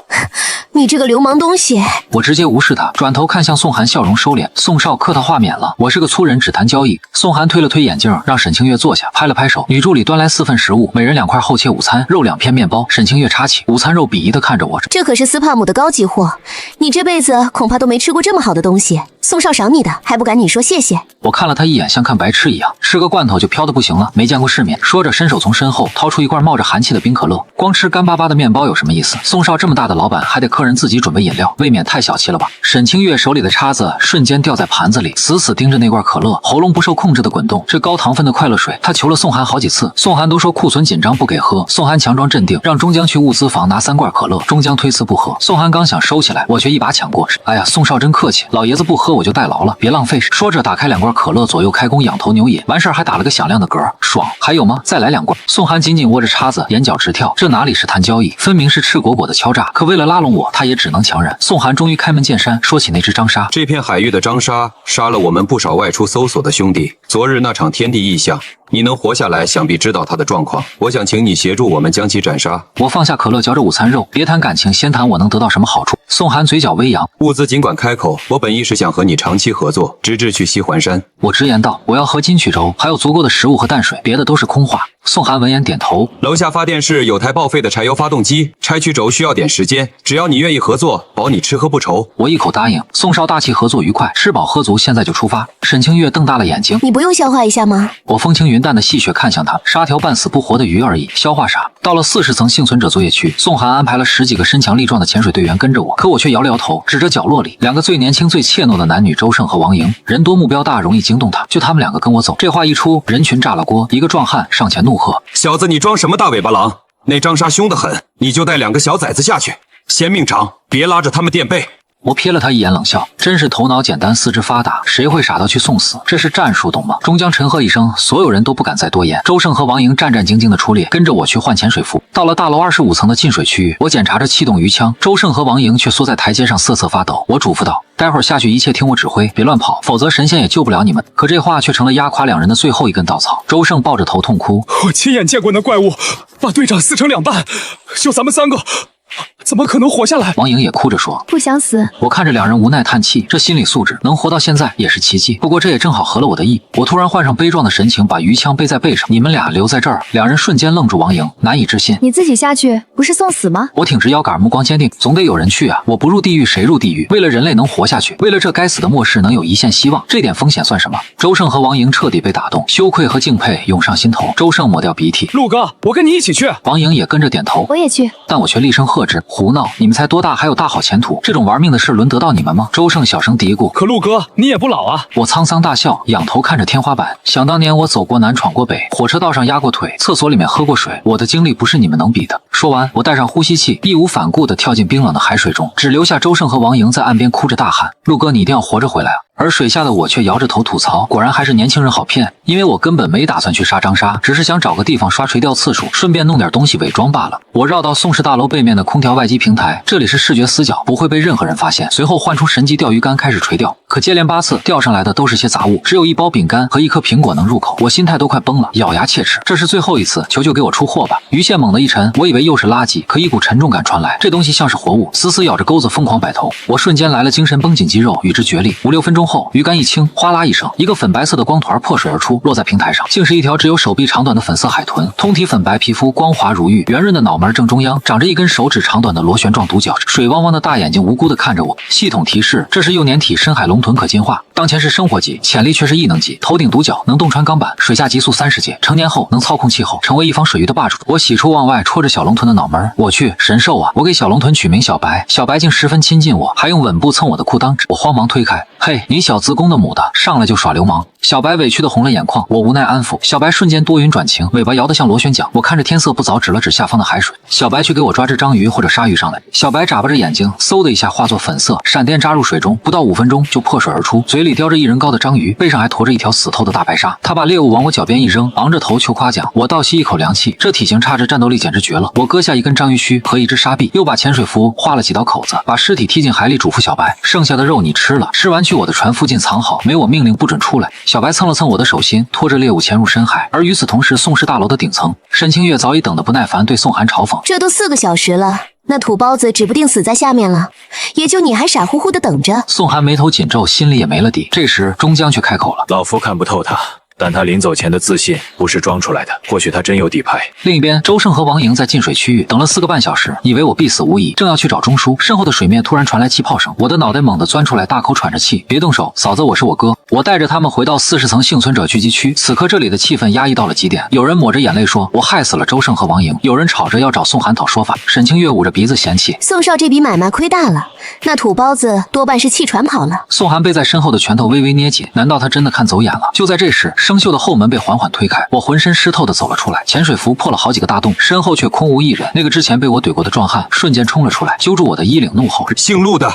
你这个流氓东西！我直接无视他，转头看向宋寒，笑容收敛。宋少客套话免了，我是个粗人，只谈交易。宋寒推了推眼镜，让沈清月坐下，拍了拍手。女助理端来4份食物，每人2块厚切午餐，肉2片面包。沈清月插起午餐肉，鄙夷地看着我：这可是斯帕姆的高级货，你这辈子恐怕都没吃过这么好的东西。宋少赏你的，还不赶紧说谢谢？我看了他一眼，像看白痴一样，吃个罐头就飘得不行了，没见过世面。说着，伸手从身后掏出一罐冒着寒气的冰可乐。光吃干巴巴的面包有什么意思？宋少这么大的老板，还得客人自己准备饮料，未免太小气了吧？沈清月手里的叉子瞬间掉在盘子里，死死盯着那罐可乐，喉咙不受控制的滚动。这高糖分的快乐水，他求了宋寒好几次，宋寒都说库存紧张不给喝。宋寒强装镇定，让中将去物资房拿3罐可乐，中将推辞不喝。宋寒刚想收起来，我却一把抢过。哎呀，宋少真客气，老爷子不喝我就代劳了，别浪费。说着打开2罐可乐，左右开弓，仰头牛饮，完事儿还打了个响亮的嗝，爽。还有吗？再来2罐。宋寒紧紧握着叉子，眼角直跳，这哪里是谈交易，分明是赤果果的敲诈。可为了拉拢我，他也只能强忍。宋寒终于开门见山说起那只张沙。这片海域的张沙杀了我们不少外出搜索的兄弟，昨日那场天地异象，你能活下来，想必知道他的状况。我想请你协助我们将其斩杀。我放下可乐，嚼着午餐肉，别谈感情，先谈我能得到什么好处。宋寒嘴角微扬，物资尽管开口，我本意是想和你长期合作，直至去西环山。我直言道，我要合金曲轴，还有足够的食物和淡水，别的都是空话。宋寒闻言点头，楼下发电室有台报废的柴油发动机，拆曲轴需要点时间，只要你愿意合作，保你吃喝不愁。我一口答应。宋少大气，合作愉快，吃饱喝足，现在就出发。沈清月瞪大了眼睛，你不用消化一下吗？我风轻云淡的戏谑看向他，杀条半死不活的鱼而已，消化啥？到了40层幸存者作业区，宋寒安排了10几个身强力壮的潜水队员跟着我，可我却摇了摇头，指着角落里2个最年轻最怯懦的男女周胜和王莹，人多目标大，容易惊动他，就他们2个跟我走。这话一出，人群炸了锅，一个壮汉上前怒喝：小子，你装什么大尾巴狼？那张沙凶得很，你就带2个小崽子下去，先命长，别拉着他们垫背。我瞥了他一眼，冷笑，真是头脑简单四肢发达，谁会傻到去送死？这是战术，懂吗？中将沉喝一声，所有人都不敢再多言。周胜和王莹战战兢兢的出列，跟着我去换潜水服。到了大楼25层的进水区域，我检查着气动鱼枪，周胜和王莹却缩在台阶上瑟瑟发抖。我嘱咐道，待会儿下去一切听我指挥，别乱跑，否则神仙也救不了你们。可这话却成了压垮2人的最后一根稻草。周胜抱着头痛哭，我亲眼见过那怪物把队长撕成2半，就咱们3个怎么可能活下来？王莹也哭着说不想死。我看着2人无奈叹气，这心理素质能活到现在也是奇迹。不过这也正好合了我的意。我突然换上悲壮的神情，把鱼枪背在背上，你们俩留在这儿。2人瞬间愣住，王莹难以置信，你自己下去不是送死吗？我挺直腰杆，目光坚定，总得有人去啊！我不入地狱谁入地狱？为了人类能活下去，为了这该死的末世能有一线希望，这点风险算什么？周胜和王莹彻底被打动，羞愧和敬佩涌上心头。周胜抹掉鼻涕，陆哥，我跟你一起去。王莹也跟着点头，我也去。但我却厉声喝止，胡闹！你们才多大，还有大好前途？这种玩命的事轮得到你们吗？周胜小声嘀咕。可陆哥，你也不老啊！我沧桑大笑，仰头看着天花板。想当年我走过南，闯过北，火车道上压过腿，厕所里面喝过水，我的经历不是你们能比的。说完，我带上呼吸器，义无反顾地跳进冰冷的海水中，只留下周胜和王莹在岸边哭着大喊：“陆哥，你一定要活着回来啊！”而水下的我却摇着头吐槽，果然还是年轻人好骗，因为我根本没打算去杀张莎，只是想找个地方刷垂钓次数，顺便弄点东西伪装罢了。我绕到宋氏大楼背面的空调外机平台，这里是视觉死角，不会被任何人发现。随后换出神级钓鱼竿开始垂钓，可接连8次钓上来的都是些杂物，只有一包饼干和一颗苹果能入口，我心态都快崩了，咬牙切齿，这是最后一次，求求给我出货吧！鱼线猛地一沉，我以为又是垃圾，可一股沉重感传来，这东西像是活物，死死咬着钩子疯狂摆头，我瞬间来了精神绷紧肌肉，与之决力。5、6分钟后，鱼竿一轻，哗啦一声，一个粉白色的光团破水而出，落在平台上，竟是一条只有手臂长短的粉色海豚，通体粉白皮肤，光滑如玉，圆润的脑门正中央长着一根手指长短的螺旋状独角，水汪汪的大眼睛无辜地看着我。系统提示：这是幼年体深海龙豚可进化，当前是生活级，潜力却是异能级，头顶独角，能洞穿钢板，水下极速30节，成年后能操控气候，成为一方水域的霸主。我喜出望外，戳着小龙豚的脑门，我去，神兽啊！我给小龙豚取名小白，小白竟十分亲近我，还用吻部蹭我的裤裆，我慌忙推开，嘿，你小子公的母的，上来就耍流氓！小白委屈的红了眼眶，我无奈安抚，小白瞬间多云转晴，尾巴摇得像螺旋桨。我看着天色不早，指了指下方的海水，小白去给我抓只章鱼或者鲨鱼上来。小白眨巴着眼睛，嗖的一下化作粉色，闪电扎入水中，不到5分钟就破水而出，嘴里叼着1人高的章鱼，背上还驮着一条死透的大白鲨。他把猎物往我脚边一扔，昂着头求夸奖。我倒吸一口凉气，这体型差着战斗力简直绝了。我割下一根章鱼须和一只鲨臂，又把潜水服划了几道口子，把尸体踢进海里，嘱咐小白：剩下的肉你吃了，吃完去我的船附近藏好，没我命令不准出来。小白蹭了蹭我的手心，拖着猎物潜入深海。而与此同时，宋氏大楼的顶层，沈清月早已等得不耐烦，对宋寒嘲讽：这都4个小时了，那土包子指不定死在下面了，也就你还傻乎乎的等着。宋寒眉头紧皱，心里也没了底。这时钟江却开口了：老夫看不透他，但他临走前的自信不是装出来的，或许他真有底牌。另一边，周胜和王莹在进水区域等了4个半小时，以为我必死无疑，正要去找钟叔，身后的水面突然传来气泡声，我的脑袋猛地钻出来，大口喘着气。别动手，嫂子，我是我哥。我带着他们回到40层幸存者聚集区，此刻这里的气氛压抑到了极点。有人抹着眼泪说：“我害死了周胜和王莹。”有人吵着要找宋寒讨说法。沈清月捂着鼻子嫌弃：“宋少这笔买卖亏大了，那土包子多半是弃船跑了。”宋寒背在身后的拳头微微捏紧，难道他真的看走眼了？就在这时，生锈的后门被缓缓推开，我浑身湿透的走了出来，潜水服破了好几个大洞，身后却空无一人。那个之前被我怼过的壮汉瞬间冲了出来，揪住我的衣领怒吼：“姓陆的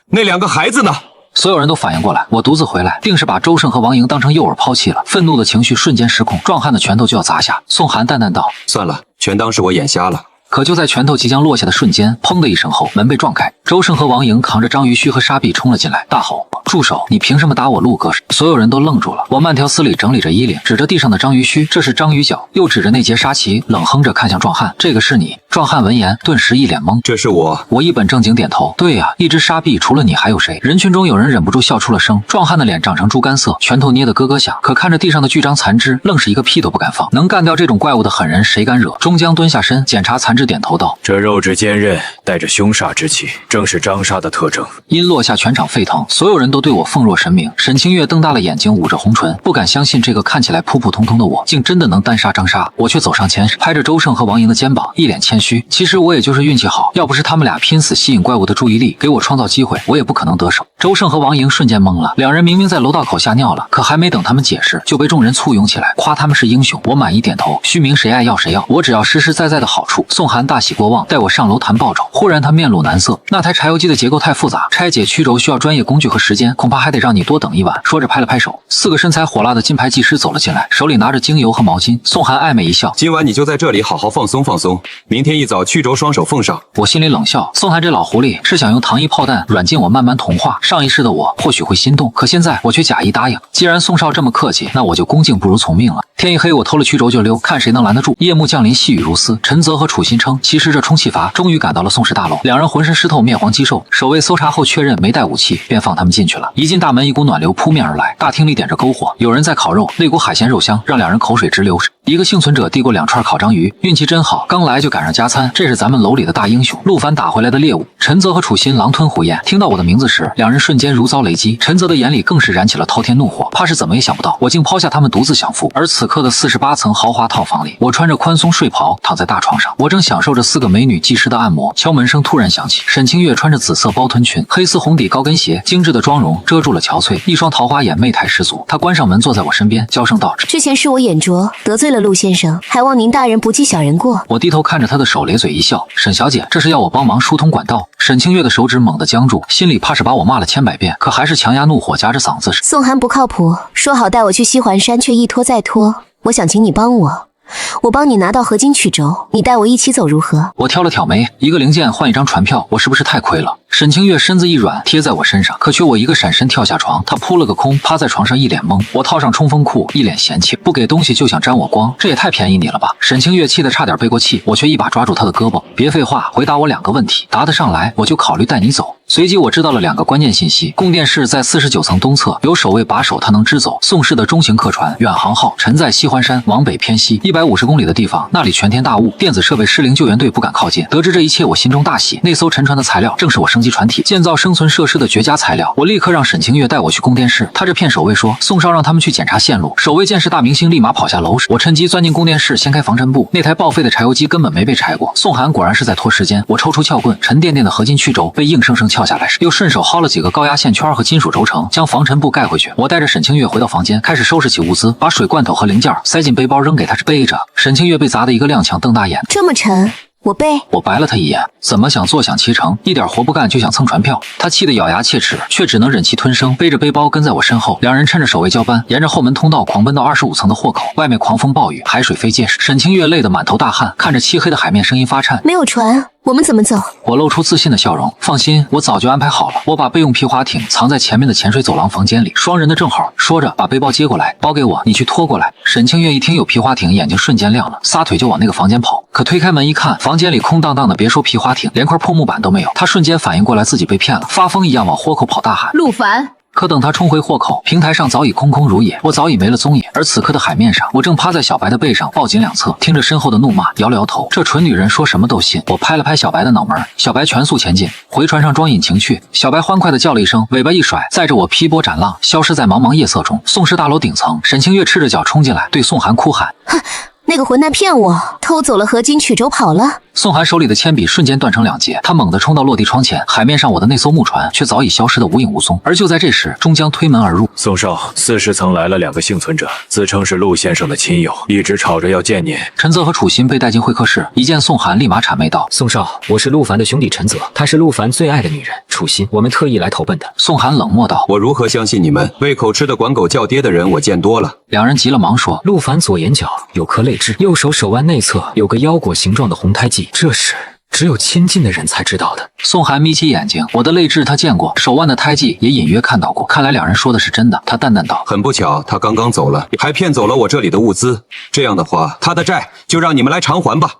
那2个孩子呢？”所有人都反应过来，我独自回来，定是把周胜和王莹当成诱饵抛弃了。愤怒的情绪瞬间失控，壮汉的拳头就要砸下。宋寒淡淡道：“算了，全当是我眼瞎了。”可就在拳头即将落下的瞬间，砰的一声后，门被撞开，周胜和王莹扛着章鱼须和沙币冲了进来，大吼：“住手！你凭什么打我陆哥？”所有人都愣住了。我慢条斯理整理着衣领，指着地上的章鱼须：“这是章鱼脚。”又指着那截沙旗，冷哼着看向壮汉：“这个是你？”壮汉闻言顿时一脸懵：“这是我。”我一本正经点头：“对呀，一只沙币，除了你还有谁？”人群中有人忍不住笑出了声。壮汉的脸长成猪肝色，拳头捏得咯咯响，可看着地上的巨章残肢，愣是一个屁都不敢放。能干掉这种怪物的狠人，谁敢惹？钟江蹲下身检查残肢，点头道：“这肉质坚韧，带着凶煞之气，正是张莎的特征。”音落下，全场沸腾，所有人都对我奉若神明。沈清月瞪大了眼睛，捂着红唇，不敢相信这个看起来普普通通的我，竟真的能单杀张莎。我却走上前，拍着周胜和王莹的肩膀，一脸谦虚：“其实我也就是运气好，要不是他们俩拼死吸引怪物的注意力，给我创造机会，我也不可能得手。”周胜和王莹瞬间懵了，两人明明在楼道口吓尿了，可还没等他们解释，就被众人簇拥起来，夸他们是英雄。我满意点头，虚名谁爱要谁要，我只要实实在在的好处。宋寒大喜过望，带我上楼谈报酬。忽然他面露难色，那台柴油机的结构太复杂，拆解曲轴需要专业工具和时间，恐怕还得让你多等一晚。说着拍了拍手，4个身材火辣的金牌技师走了进来，手里拿着精油和毛巾。宋寒暧昧一笑：“今晚你就在这里好好放松放松，明天一早曲轴双手奉上。”我心里冷笑，宋寒这老狐狸是想用糖衣炮弹软禁我，慢慢同化。上一世的我或许会心动，可现在我却假意答应。既然宋少这么客气，那我就恭敬不如从命了。天一黑，我偷了曲轴就溜，看谁能拦得住。夜幕降临，细雨如丝。陈泽和楚新称其实这充气阀终于赶到了宋氏大楼，两人浑身湿透，面黄肌瘦。守卫搜查后确认没带武器，便放他们进去了。一进大门，一股暖流扑面而来，大厅里点着篝火，有人在烤肉，那股海鲜肉香让两人口水直流。一个幸存者递过2串烤章鱼，运气真好，刚来就赶上加餐。这是咱们楼里的大英雄，陆凡打回来的猎物。陈泽和楚心狼吞虎咽，听到我的名字时，两人瞬间如遭雷击。陈泽的眼里更是燃起了滔天怒火，怕是怎么也想不到，我竟抛下他们独自享福。而此刻的48层豪华套房里，我穿着宽松睡袍躺在大床上，我正享受着4个美女技师的按摩。敲门声突然响起，沈清月穿着紫色包臀裙、黑丝红底高跟鞋，精致的妆容遮住了憔悴，一双桃花眼媚态十足。她关上门坐在我身边，娇声道：“之前是我眼拙，得罪了陆先生，还望您大人不计小人过。”我低头看着她的手，咧嘴一笑：“沈小姐，这是要我帮忙疏通管道。”沈清月的手指猛地僵住，心里怕是把我骂了千百遍，可还是强压怒火，夹着嗓子：“宋寒不靠谱，说好带我去西环山，却一拖再拖。我想请你帮我帮你拿到合金曲轴，你带我一起走如何？”我挑了挑眉，一个零件换一张船票，我是不是太亏了？沈清月身子一软，贴在我身上，可却我一个闪身跳下床，她扑了个空，趴在床上一脸懵。我套上冲锋裤，一脸嫌弃，不给东西就想沾我光，这也太便宜你了吧！沈清月气得差点背过气，我却一把抓住她的胳膊：“别废话，回答我2个问题，答得上来我就考虑带你走。”随即我知道了2个关键信息：供电室在49层东侧，有守卫把守，他能支走。宋氏的中型客船远航号沉在西环山往北偏西150公里的地方，那里全天大雾，电子设备失灵，救援队不敢靠近。得知这一切，我心中大喜。那艘沉船的材料正是我升级船体建造生存设施的绝佳材料。我立刻让沈清月带我去供电室。他这骗守卫说宋少让他们去检查线路，守卫见是大明星，立马跑下楼。我趁机钻进供电室，掀开防尘布，那台报废的柴油机根本没被拆过。宋寒果然是在拖时间。我抽出撬棍，沉甸甸的合金曲轴被硬生生撬下来时，又顺手薅了几个高压线圈和金属轴承，将防尘布盖回去。我带着沈清月回到房间，开始收拾起物资，把水罐头和零件塞进背包扔给她背着。沈清月被砸得一个踉跄，瞪大眼：“这么沉，我背。”我白了他一眼，怎么想坐享其成，一点活不干就想蹭船票。他气得咬牙切齿，却只能忍气吞声，背着背包跟在我身后。两人趁着守卫交班，沿着后门通道狂奔到25层的货口。外面狂风暴雨，海水飞溅，沈清月累得满头大汗，看着漆黑的海面，声音发颤：“没有船，我们怎么走？”我露出自信的笑容：“放心，我早就安排好了。”我把备用皮划艇藏在前面的潜水走廊房间里，双人的正好。说着，把背包接过来：“包给我，你去拖过来。”沈清月一听有皮划艇，眼睛瞬间亮了，撒腿就往那个房间跑。可推开门一看，房间里空荡荡的，别说皮划艇，连块破木板都没有。他瞬间反应过来自己被骗了，发疯一样往豁口跑，大喊：“陆凡！”可等他冲回货口，平台上早已空空如也，我早已没了踪影。而此刻的海面上，我正趴在小白的背上，抱紧两侧，听着身后的怒骂，摇了摇头。这蠢女人说什么都信。我拍了拍小白的脑门，小白全速前进，回船上装引擎去。小白欢快地叫了一声，尾巴一甩，载着我劈波斩浪，消失在茫茫夜色中。宋氏大楼顶层，沈清月赤着脚冲进来，对宋寒哭喊：“哼！那个混蛋骗我，偷走了合金曲轴跑了。”宋寒手里的铅笔瞬间断成2截，他猛地冲到落地窗前，海面上我的那艘木船却早已消失得无影无踪。而就在这时，终将推门而入。宋少，40层来了2个幸存者，自称是陆先生的亲友，一直吵着要见您。陈泽和楚心被带进会客室，一见宋寒，立马谄媚道：“宋少，我是陆凡的兄弟陈泽，她是陆凡最爱的女人楚心，我们特意来投奔的。”宋寒冷漠道：“我如何相信你们？胃口吃的管狗叫爹的人我见多了。”两人急了，忙说：“陆凡左眼角有颗泪痣，右手手腕内侧有个腰果形状的红胎记，这是只有亲近的人才知道的。”宋寒眯起眼睛，我的泪痣他见过，手腕的胎记也隐约看到过，看来两人说的是真的。他淡淡道：“很不巧，他刚刚走了，还骗走了我这里的物资。这样的话，他的债就让你们来偿还吧。”